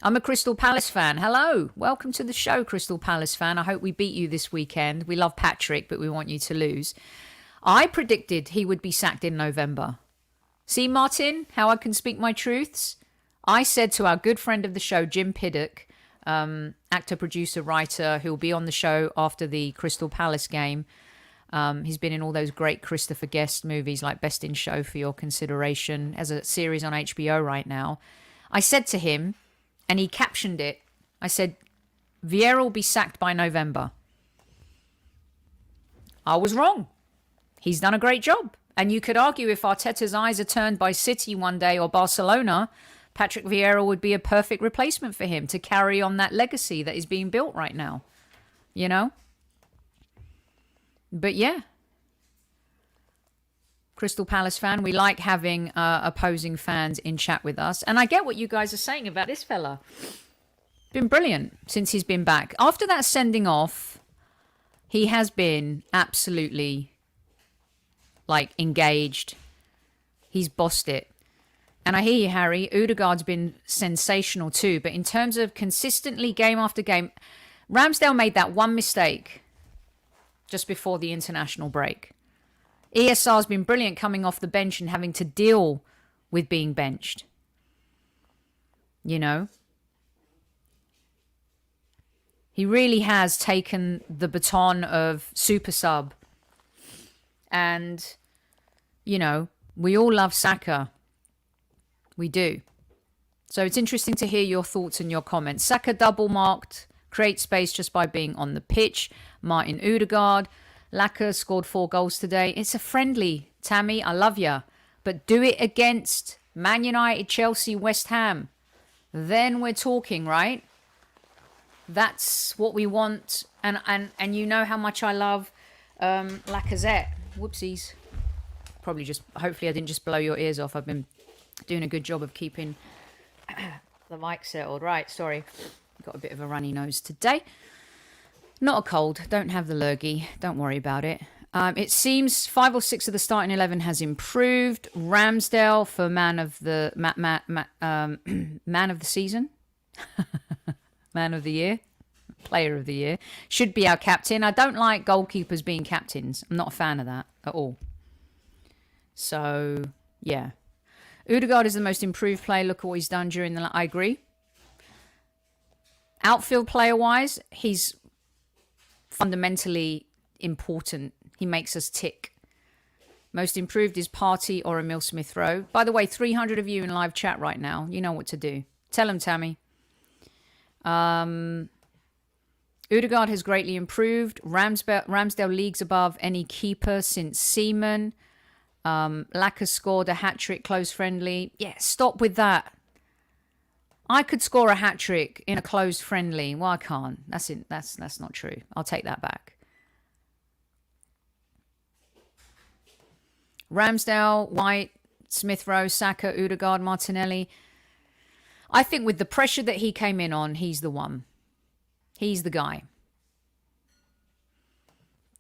I'm a Crystal Palace fan. Hello. Welcome to the show, Crystal Palace fan. I hope we beat you this weekend. We love Patrick, but we want you to lose. I predicted he would be sacked in November. See, Martin, how I can speak my truths? I said to our good friend of the show, Jim Piddock, actor, producer, writer, who will be on the show after the Crystal Palace game. He's been in all those great Christopher Guest movies like Best in Show for your consideration, as a series on HBO right now. I said to him, and he captioned it, I said, Vieira will be sacked by November. I was wrong. He's done a great job. And you could argue if Arteta's eyes are turned by City one day or Barcelona, Patrick Vieira would be a perfect replacement for him to carry on that legacy that is being built right now. You know? But yeah. Crystal Palace fan, we like having opposing fans in chat with us. And I get what you guys are saying about this fella. Been brilliant since he's been back. After that sending off, he has been absolutely, like, engaged. He's bossed it. And I hear you, Harry. Odegaard's been sensational too. But in terms of consistently game after game, Ramsdale made that one mistake just before the international break. ESR's been brilliant coming off the bench and having to deal with being benched. You know? He really has taken the baton of super sub. And, you know, we all love Saka. We do. So it's interesting to hear your thoughts and your comments. Saka double marked, create space just by being on the pitch. Martin Odegaard. Laka scored 4 goals today. It's a friendly, Tammy. I love ya. But do it against Man United, Chelsea, West Ham. Then we're talking, right? That's what we want. And you know how much I love Lacazette. Whoopsies. Probably just, hopefully I didn't just blow your ears off. I've been doing a good job of keeping the mic settled. Right, sorry. Got a bit of a runny nose today. Not a cold. Don't have the lurgy. Don't worry about it. It seems 5 or 6 of the starting 11 has improved. Ramsdale for man of the man of the season, man of the year, player of the year, should be our captain. I don't like goalkeepers being captains. I'm not a fan of that at all. So yeah, Odegaard is the most improved player. Look at what he's done during the. I agree. Outfield player wise, he's fundamentally important. He makes us tick. Most improved is Partey or Emile Smith-Rowe. By the way, 300 of you in live chat right now. You know what to do. Tell him, Tammy. Odegaard has greatly improved. Ramsdale leagues above any keeper since Seaman. Laka scored a hat-trick close friendly. Yeah, stop with that. I could score a hat-trick in a closed friendly. Well, I can't. That's not true. I'll take that back. Ramsdale, White, Smith Rowe, Saka, Odegaard, Martinelli. I think with the pressure that he came in on, he's the one. He's the guy.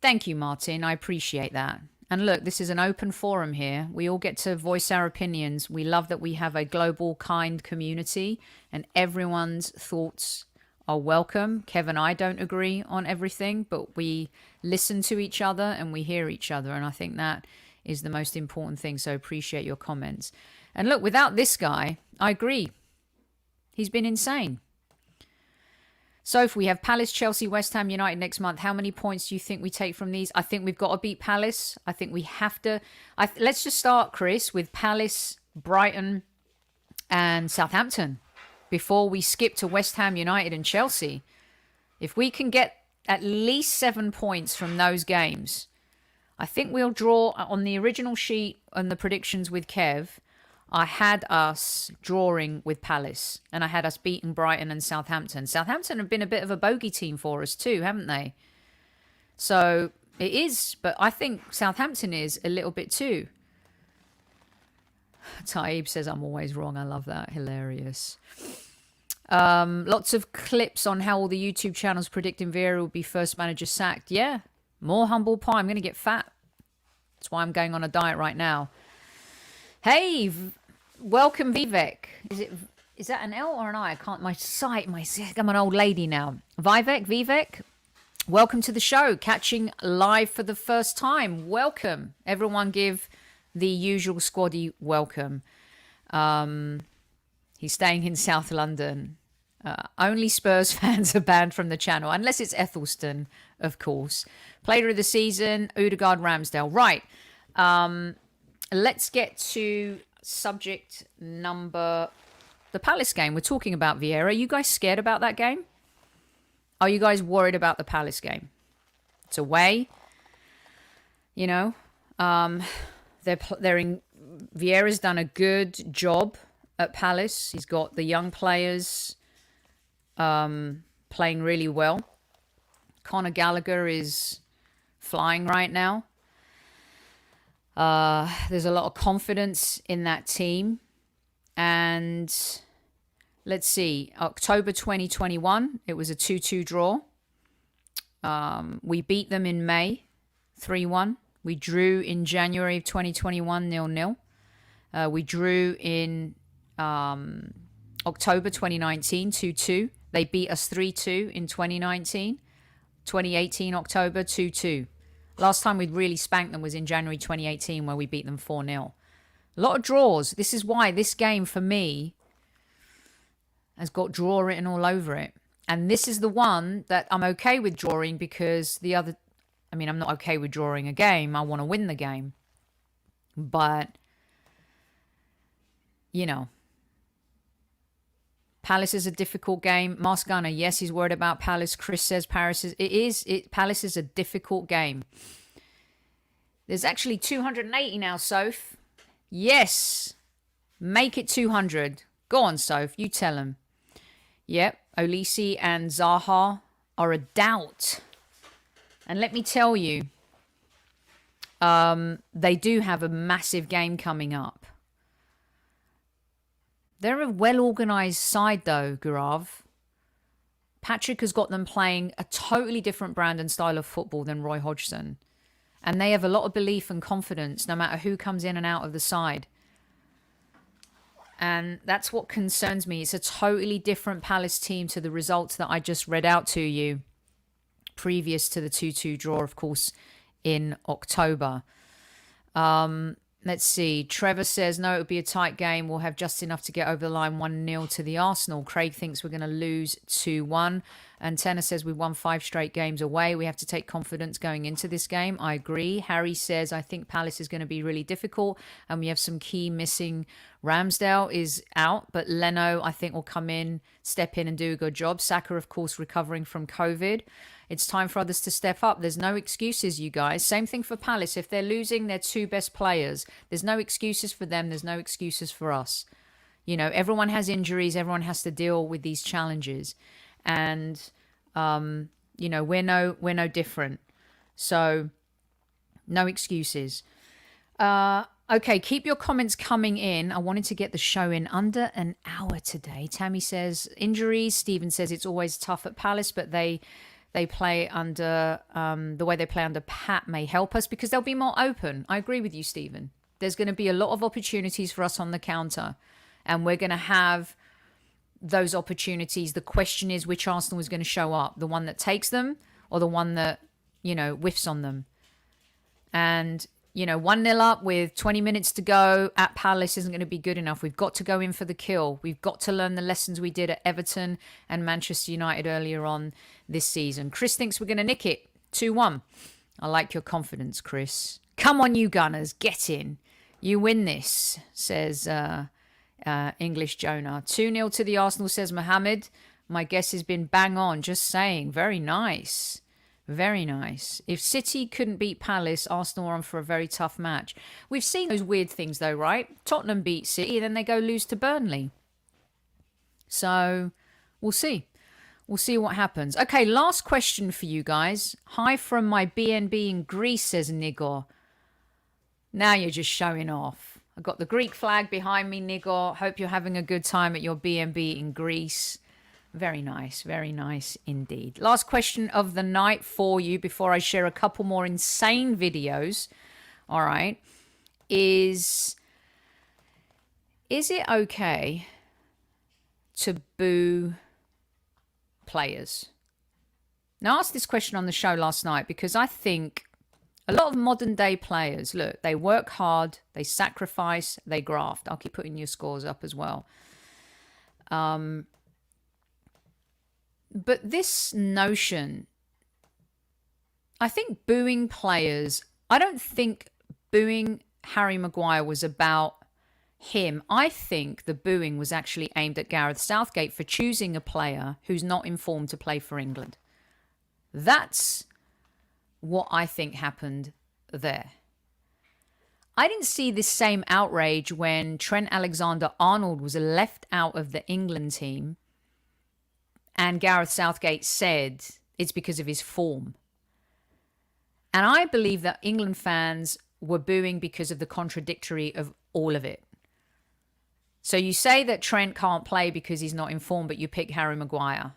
Thank you, Martin. I appreciate that. And look, this is an open forum here. We all get to voice our opinions. We love that we have a global, kind community and everyone's thoughts are welcome. Kev and I don't agree on everything, but we listen to each other and we hear each other. And I think that is the most important thing. So appreciate your comments. And look, without this guy, I agree. He's been insane. So if we have Palace, Chelsea, West Ham United next month, how many points do you think we take from these? I think we've got to beat Palace. I think we have to. Let's just start, Chris, with Palace, Brighton and Southampton before we skip to West Ham United and Chelsea. If we can get at least 7 points from those games, I think we'll draw. On the original sheet and the predictions with Kev, I had us drawing with Palace and I had us beating Brighton and Southampton. Southampton have been a bit of a bogey team for us too, haven't they? So it is, but I think Southampton is a little bit too. Taib says I'm always wrong. I love that. Hilarious. Lots of clips on how all the YouTube channels predicting Vieira will be first manager sacked. Yeah, more humble pie. I'm going to get fat. That's why I'm going on a diet right now. Hey, welcome Vivek. Is that an L or an I? I can't. I'm an old lady now. Vivek. Welcome to the show. Catching live for the first time. Welcome. Everyone give the usual squaddy welcome. He's staying in South London. Only Spurs fans are banned from the channel, unless it's Ethelston, of course. Player of the season, Odegaard, Ramsdale. Right. Let's get to subject number, the Palace game. We're talking about Vieira. Are you guys scared about that game? Are you guys worried about the Palace game? It's away. You know, they're in. Vieira's done a good job at Palace. He's got the young players playing really well. Conor Gallagher is flying right now. There's a lot of confidence in that team. And let's see, October 2021, it was a 2-2 draw. We beat them in May, 3-1. We drew in January of 2021, 0-0. We drew in October 2019, 2-2. They beat us 3-2 in 2019. 2018, October, 2-2. Last time we'd really spanked them was in January 2018 where we beat them 4-0. A lot of draws. This is why this game for me has got draw written all over it. And this is the one that I'm okay with drawing because the other... I mean, I'm not okay with drawing a game. I want to win the game. But, you know, Palace is a difficult game. Marsgana, yes, he's worried about Palace. Chris says Palace is a difficult game. There's actually 280 now, Soph. Yes. Make it 200. Go on, Soph. You tell him. Yep. Olise and Zaha are a doubt. And let me tell you, they do have a massive game coming up. They're a well-organised side, though, Gaurav. Patrick has got them playing a totally different brand and style of football than Roy Hodgson. And they have a lot of belief and confidence, no matter who comes in and out of the side. And that's what concerns me. It's a totally different Palace team to the results that I just read out to you, previous to the 2-2 draw, of course, in October. Let's see. Trevor says, no, it'll be a tight game. We'll have just enough to get over the line 1-0 to the Arsenal. Craig thinks we're going to lose 2-1. And Tenor says we won 5 straight games away. We have to take confidence going into this game. I agree. Harry says, I think Palace is going to be really difficult. And we have some key missing. Ramsdale is out, but Leno, I think, will come in, step in and do a good job. Saka, of course, recovering from COVID. It's time for others to step up. There's no excuses, you guys. Same thing for Palace. If they're losing their 2 best players, there's no excuses for them. There's no excuses for us. You know, everyone has injuries. Everyone has to deal with these challenges. And, you know, we're no different. So, no excuses. Okay, keep your comments coming in. I wanted to get the show in under an hour today. Tammy says, injuries. Stephen says it's always tough at Palace, but they play under, the way they play under Pat may help us because they'll be more open. I agree with you, Stephen. There's going to be a lot of opportunities for us on the counter, and we're going to have those opportunities. The question is which Arsenal is going to show up, the one that takes them or the one that, you know, whiffs on them. And, you know, 1-0 up with 20 minutes to go at Palace isn't going to be good enough. We've got to go in for the kill. We've got to learn the lessons we did at Everton and Manchester United earlier on this season. Chris thinks we're going to nick it 2-1. I like your confidence, Chris. Come on, you Gunners, get in. You win this, says English Jonah. 2-0 to the Arsenal, says Mohammed. My guess has been bang on, just saying. Very nice. Very nice. If City couldn't beat Palace, Arsenal are on for a very tough match. We've seen those weird things though, right? Tottenham beat City and then they go lose to Burnley. So we'll see. We'll see what happens. Okay, last question for you guys. Hi from my BNB in Greece, says Nigor. Now you're just showing off. I've got the Greek flag behind me, Nigor. Hope you're having a good time at your BNB in Greece. Very nice indeed. Last question of the night for you before I share a couple more insane videos. All right. Is it okay to boo players? Now, I asked this question on the show last night because I think a lot of modern day players, look, they work hard, they sacrifice, they graft. I'll keep putting your scores up as well. But this notion, I think booing players, I don't think booing Harry Maguire was about him. I think the booing was actually aimed at Gareth Southgate for choosing a player who's not informed to play for England. That's what I think happened there. I didn't see this same outrage when Trent Alexander-Arnold was left out of the England team and Gareth Southgate said it's because of his form. And I believe that England fans were booing because of the contradictory of all of it. So you say that Trent can't play because he's not in form, but you pick Harry Maguire.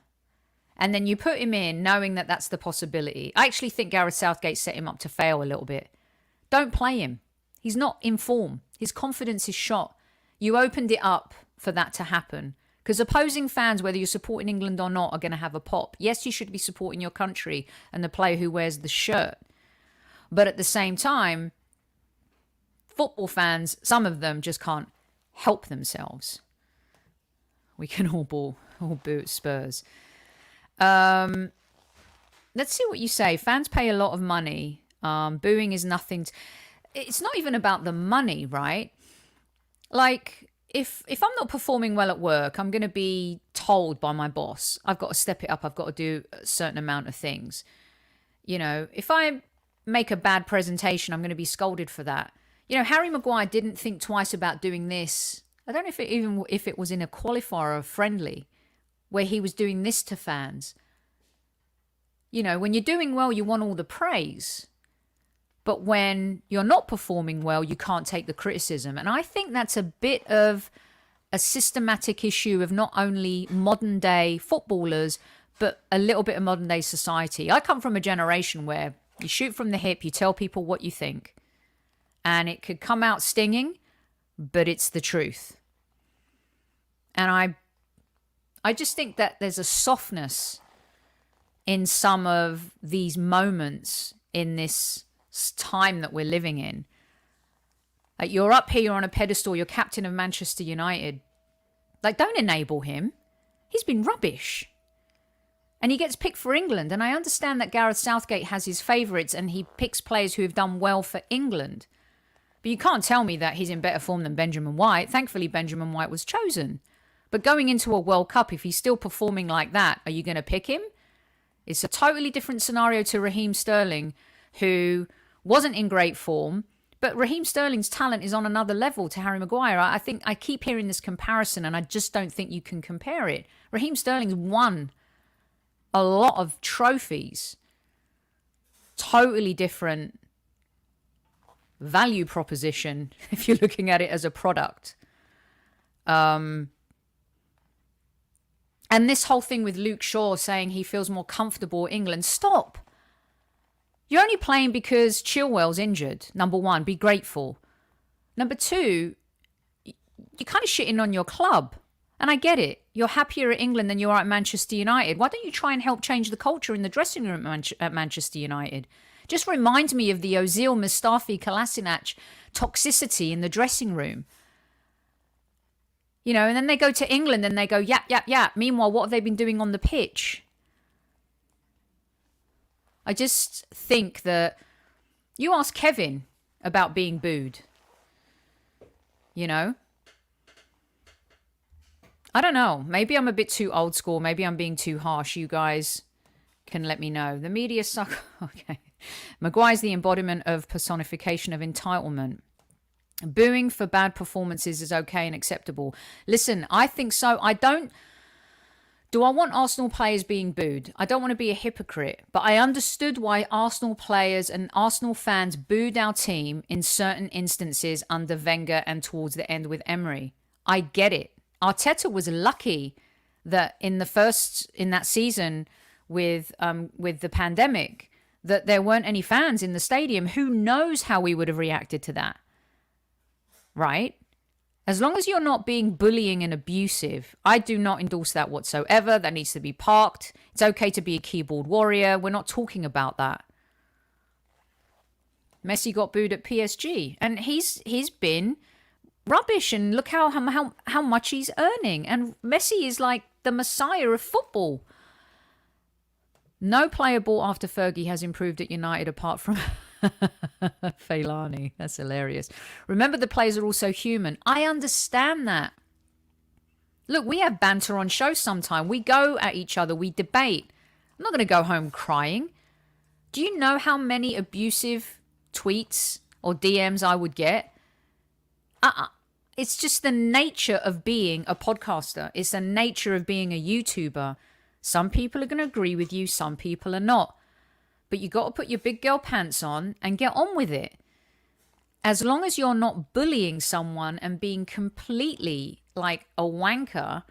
And then you put him in knowing that that's the possibility. I actually think Gareth Southgate set him up to fail a little bit. Don't play him. He's not in form. His confidence is shot. You opened it up for that to happen. Because opposing fans, whether you're supporting England or not, are going to have a pop. Yes, you should be supporting your country and the player who wears the shirt. But at the same time, football fans, some of them just can't help themselves. We can all boo at Spurs. Let's see what you say. Fans pay a lot of money. Booing is nothing. It's not even about the money, right? Like, if I'm not performing well at work, I'm going to be told by my boss, I've got to step it up. I've got to do a certain amount of things. You know, if I make a bad presentation, I'm going to be scolded for that. You know, Harry Maguire didn't think twice about doing this. I don't know if it was in a qualifier or friendly where he was doing this to fans. You know, when you're doing well, you want all the praise. But when you're not performing well, you can't take the criticism. And I think that's a bit of a systematic issue of not only modern day footballers, but a little bit of modern day society. I come from a generation where you shoot from the hip, you tell people what you think. And it could come out stinging, but it's the truth. And I just think that there's a softness in some of these moments in this time that we're living in. Like, you're up here, you're on a pedestal, you're captain of Manchester United. Like, don't enable him. He's been rubbish. And he gets picked for England. And I understand that Gareth Southgate has his favourites and he picks players who have done well for England. But you can't tell me that he's in better form than Benjamin White. Thankfully, Benjamin White was chosen. But going into a World Cup, if he's still performing like that, are you going to pick him? It's a totally different scenario to Raheem Sterling, who wasn't in great form. But Raheem Sterling's talent is on another level to Harry Maguire. I think I keep hearing this comparison and I just don't think you can compare it. Raheem Sterling's won a lot of trophies. Totally different value proposition if you're looking at it as a product. And this whole thing with Luke Shaw saying he feels more comfortable in England. Stop. You're only playing because Chilwell's injured. Number one, be grateful. Number two, you're kind of shitting on your club. And I get it. You're happier at England than you are at Manchester United. Why don't you try and help change the culture in the dressing room at Manchester United? Just reminds me of the Ozil, Mustafi, Kolasinac toxicity in the dressing room. You know, and then they go to England and they go, yap, yap, yap. Meanwhile, what have they been doing on the pitch? I just think that you ask Kevin about being booed. You know? I don't know. Maybe I'm a bit too old school. Maybe I'm being too harsh. You guys can let me know. The media suck. Okay. Maguire's the embodiment of personification of entitlement. Booing for bad performances is okay and acceptable. Listen, I think so. Do I want Arsenal players being booed? I don't want to be a hypocrite, but I understood why Arsenal players and Arsenal fans booed our team in certain instances under Wenger and towards the end with Emery. I get it. Arteta was lucky that in that season with the pandemic, that there weren't any fans in the stadium. Who knows how we would have reacted to that? Right? As long as you're not being bullying and abusive, I do not endorse that whatsoever. That needs to be parked. It's okay to be a keyboard warrior. We're not talking about that. Messi got booed at PSG, and he's been rubbish. And look how much he's earning. And Messi is like the messiah of football. No player bought after Fergie has improved at United apart from Feilani. That's hilarious. Remember, the players are also human. I understand that. Look, we have banter on shows sometime. We go at each other. We debate. I'm not going to go home crying. Do you know how many abusive tweets or DMs I would get? It's just the nature of being a podcaster. It's the nature of being a YouTuber. Some people are going to agree with you. Some people are not. But you got to put your big girl pants on and get on with it. As long as you're not bullying someone and being completely like a wanker,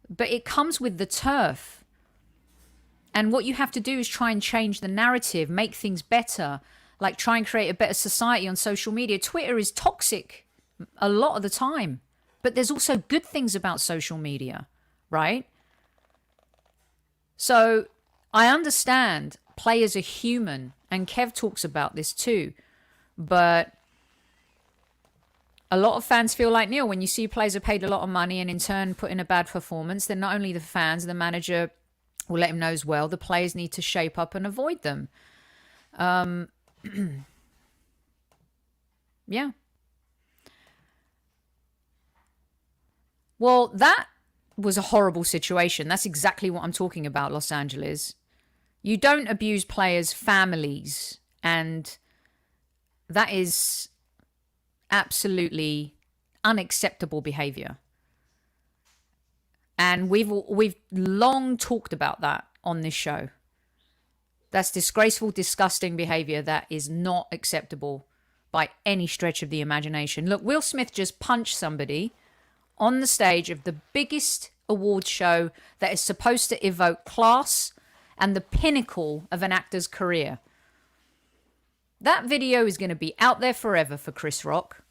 but it comes with the turf. And what you have to do is try and change the narrative, make things better, like try and create a better society on social media. Twitter is toxic a lot of the time, but there's also good things about social media, right? So I understand players are human, and Kev talks about this too. But a lot of fans feel like, Neil, when you see players are paid a lot of money and in turn put in a bad performance, then not only the fans, the manager will let him know as well, the players need to shape up and avoid them. Yeah. Well, that was a horrible situation. That's exactly what I'm talking about, Los Angeles. You don't abuse players' families, and that is absolutely unacceptable behavior. And we've long talked about that on this show. That's disgraceful, disgusting behavior that is not acceptable by any stretch of the imagination. Look, Will Smith just punched somebody on the stage of the biggest awards show that is supposed to evoke class and the pinnacle of an actor's career. That video is going to be out there forever for Chris Rock.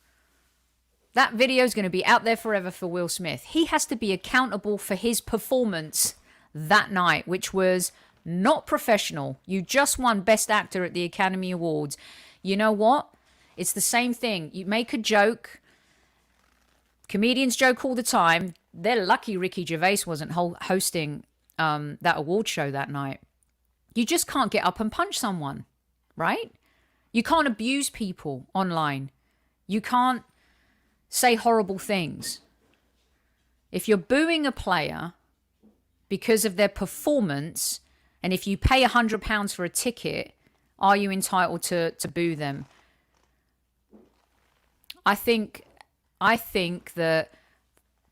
That video is going to be out there forever for Will Smith. He has to be accountable for his performance that night, which was not professional. You just won Best Actor at the Academy Awards. You know what? It's the same thing. You make a joke. Comedians joke all the time. They're lucky Ricky Gervais wasn't hosting that award show that night. You just can't get up and punch someone, right? You can't abuse people online. You can't say horrible things. If you're booing a player because of their performance, and if you pay £100 for a ticket, are you entitled to boo them? I think that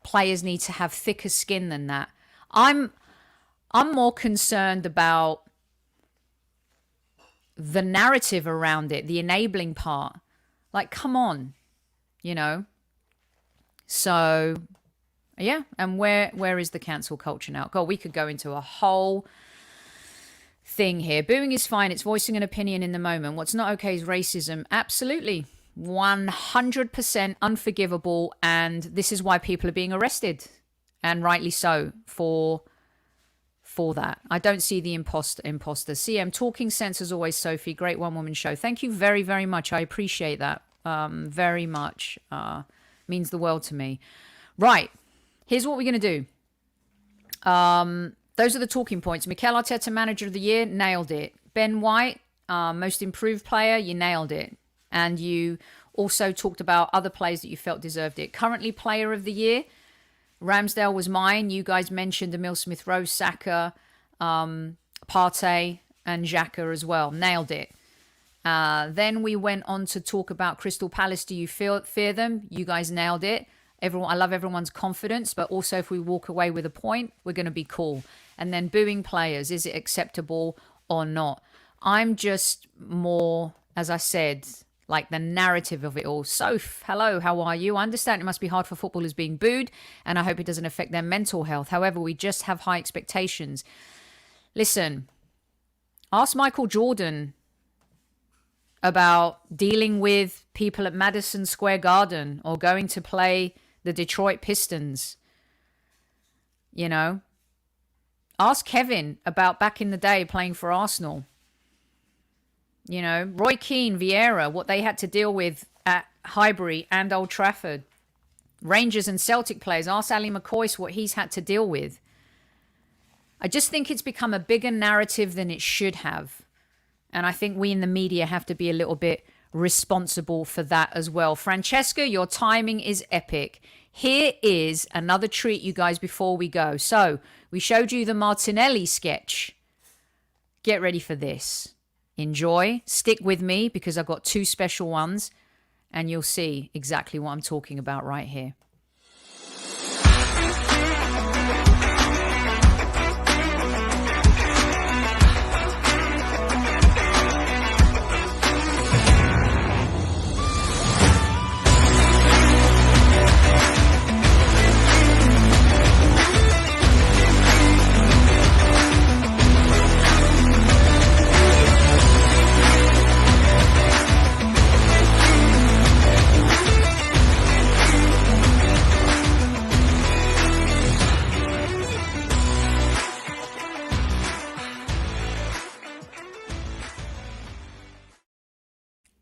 players need to have thicker skin than that. I'm more concerned about the narrative around it, the enabling part. Like, come on, you know? So, yeah. And where is the cancel culture now? God, we could go into a whole thing here. Booing is fine. It's voicing an opinion in the moment. What's not okay is racism. Absolutely. 100% unforgivable. And this is why people are being arrested. And rightly so for that. I don't see the imposter. CM, talking sense as always, Sophie. Great one-woman show. Thank you very, very much. I appreciate that very much. Means the world to me. Right. Here's what we're going to do. Those are the talking points. Mikel Arteta, Manager of the Year, nailed it. Ben White, Most Improved Player, you nailed it. And you also talked about other players that you felt deserved it. Currently Player of the Year, Ramsdale was mine. You guys mentioned Emile Smith-Rowe, Saka, Partey, and Xhaka as well. Nailed it. Then we went on to talk about Crystal Palace. Do you fear them? You guys nailed it. I love everyone's confidence, but also if we walk away with a point, we're going to be cool. And then booing players, is it acceptable or not? I'm just more, as I said, like the narrative of it all. Soph, hello, how are you? I understand it must be hard for footballers being booed, and I hope it doesn't affect their mental health. However, we just have high expectations. Listen, ask Michael Jordan about dealing with people at Madison Square Garden or going to play the Detroit Pistons. You know, ask Kevin about back in the day playing for Arsenal. You know, Roy Keane, Vieira, what they had to deal with at Highbury and Old Trafford. Rangers and Celtic players. Ask Ali McCoy what he's had to deal with. I just think it's become a bigger narrative than it should have. And I think we in the media have to be a little bit responsible for that as well. Francesca, your timing is epic. Here is another treat, you guys, before we go. So we showed you the Martinelli sketch. Get ready for this. Enjoy. Stick with me because I've got two special ones and you'll see exactly what I'm talking about right here.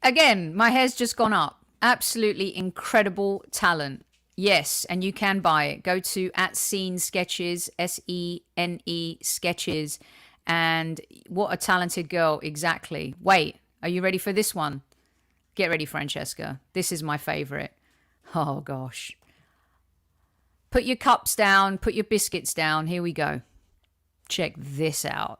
Again, my hair's just gone up. Absolutely incredible talent. Yes, and you can buy it. Go to @Sene Sketches, SENE Sketches. And what a talented girl, exactly. Wait, are you ready for this one? Get ready, Francesca. This is my favorite. Oh, gosh. Put your cups down, put your biscuits down. Here we go. Check this out.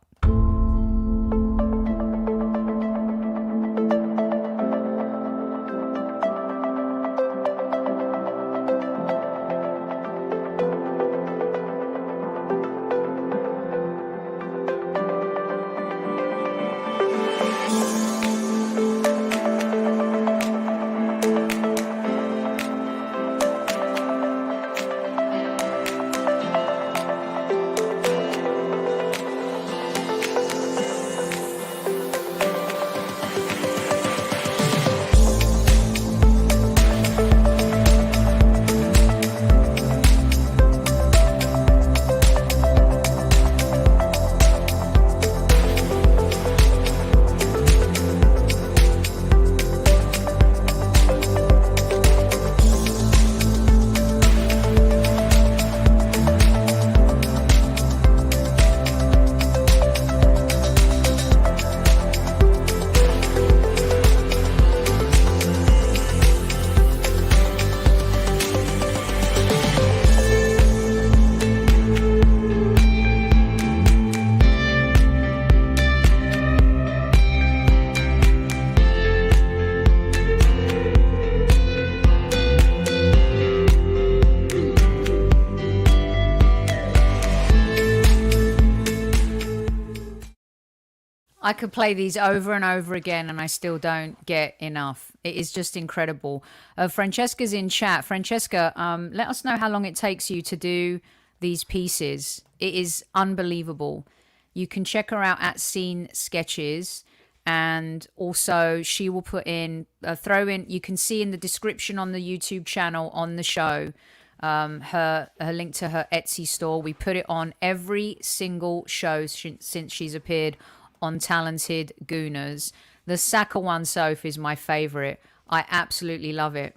I could play these over and over again and I still don't get enough. It is just incredible. Francesca's in chat. Francesca, let us know how long it takes you to do these pieces. It is unbelievable. You can check her out at Scene Sketches. And also she will put in, throw in, you can see in the description on the YouTube channel on the show, her link to her Etsy store. We put it on every single show since she's appeared on Talented Gooners. The Saka one, Soph, is my favorite. I absolutely love it.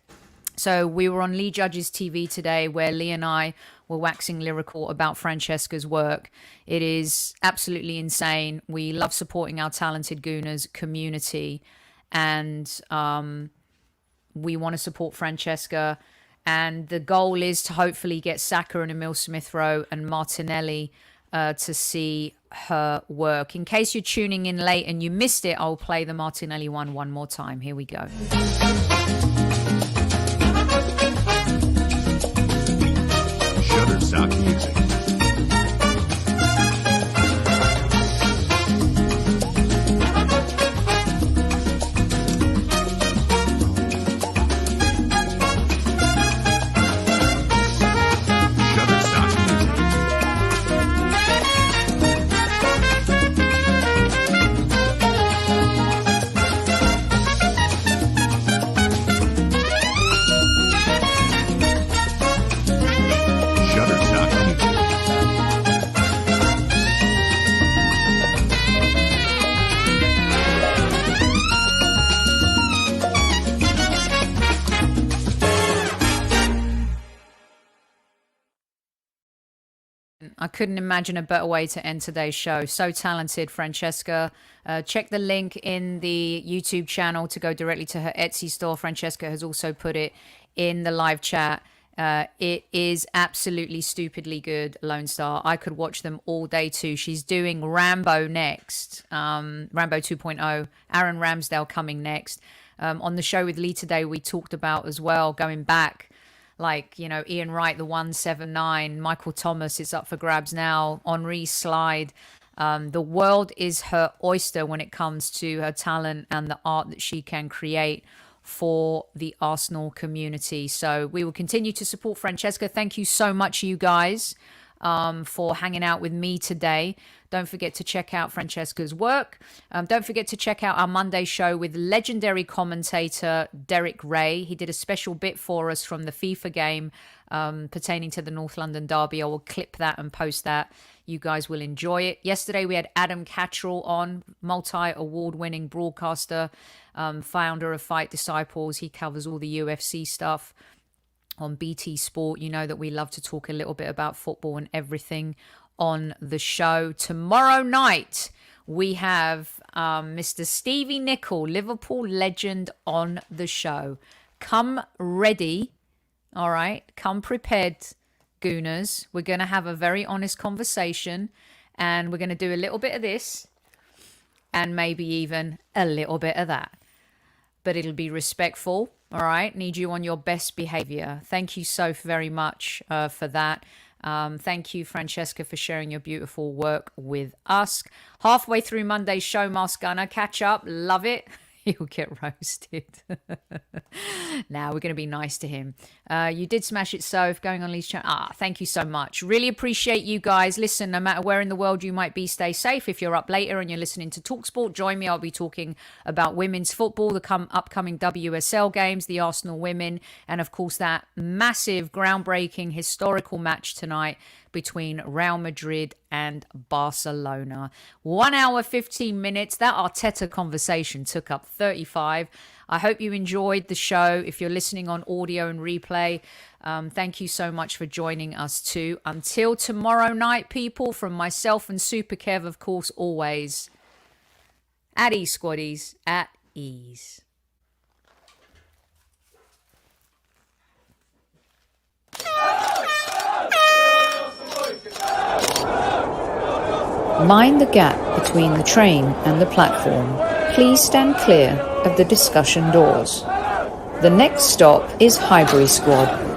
So we were on Lee Judge's TV today where Lee and I were waxing lyrical about Francesca's work. It is absolutely insane. We love supporting our Talented Gooners community, and we want to support Francesca. And the goal is to hopefully get Saka and Emil Smith-Rowe and Martinelli to see her work. In case you're tuning in late and you missed it, I'll play the Martinelli one more time. Here we go. Shutterstock Music. I couldn't imagine a better way to end today's show. So talented, Francesca. Check the link in the YouTube channel to go directly to her Etsy store. Francesca has also put it in the live chat. It is absolutely stupidly good, Lone Star. I could watch them all day too. She's doing Rambo next, Rambo 2.0, Aaron Ramsdale coming next. On the show with Lee today, we talked about as well, going back, like, you know, Ian Wright, the 179, Michael Thomas is up for grabs now, Henri Slide. The world is her oyster when it comes to her talent and the art that she can create for the Arsenal community. So we will continue to support Francesca. Thank you so much, you guys, for hanging out with me today. Don't forget to check out Francesca's work. Don't forget to check out our Monday show with legendary commentator Derek Ray. He did a special bit for us from the FIFA game pertaining to the North London derby. I will clip that and post that. You guys will enjoy it. Yesterday we had Adam Cattrall on, multi-award-winning broadcaster, founder of Fight Disciples. He covers all the UFC stuff on BT Sport. You know that we love to talk a little bit about football and everything on the show. Tomorrow night we have Mr. Stevie Nicol, Liverpool legend, on the show. Come ready, all right? Come prepared, Gooners. We're going to have a very honest conversation, and we're going to do a little bit of this and maybe even a little bit of that. But it'll be respectful, all right? Need you on your best behavior. Thank you so very much for that. Thank you, Francesca, for sharing your beautiful work with us. Halfway through Monday's show, Mask Gunner. Catch up. Love it. He'll get roasted. Now we're going to be nice to him. You did smash it, Soph, going on Lee's channel. Thank you so much. Really appreciate you guys. Listen, no matter where in the world you might be, stay safe. If you're up later and you're listening to TalkSport, join me. I'll be talking about women's football, the upcoming WSL games, the Arsenal women, and of course that massive, groundbreaking, historical match tonight between Real Madrid and Barcelona. 1 hour, 15 minutes. That Arteta conversation took up 35. I hope you enjoyed the show. If you're listening on audio and replay, thank you so much for joining us too. Until tomorrow night, people, from myself and Super Kev, of course, always, at ease, squaddies, at ease. Mind the gap between the train and the platform. Please stand clear of the discussion doors. The next stop is Highbury Squad.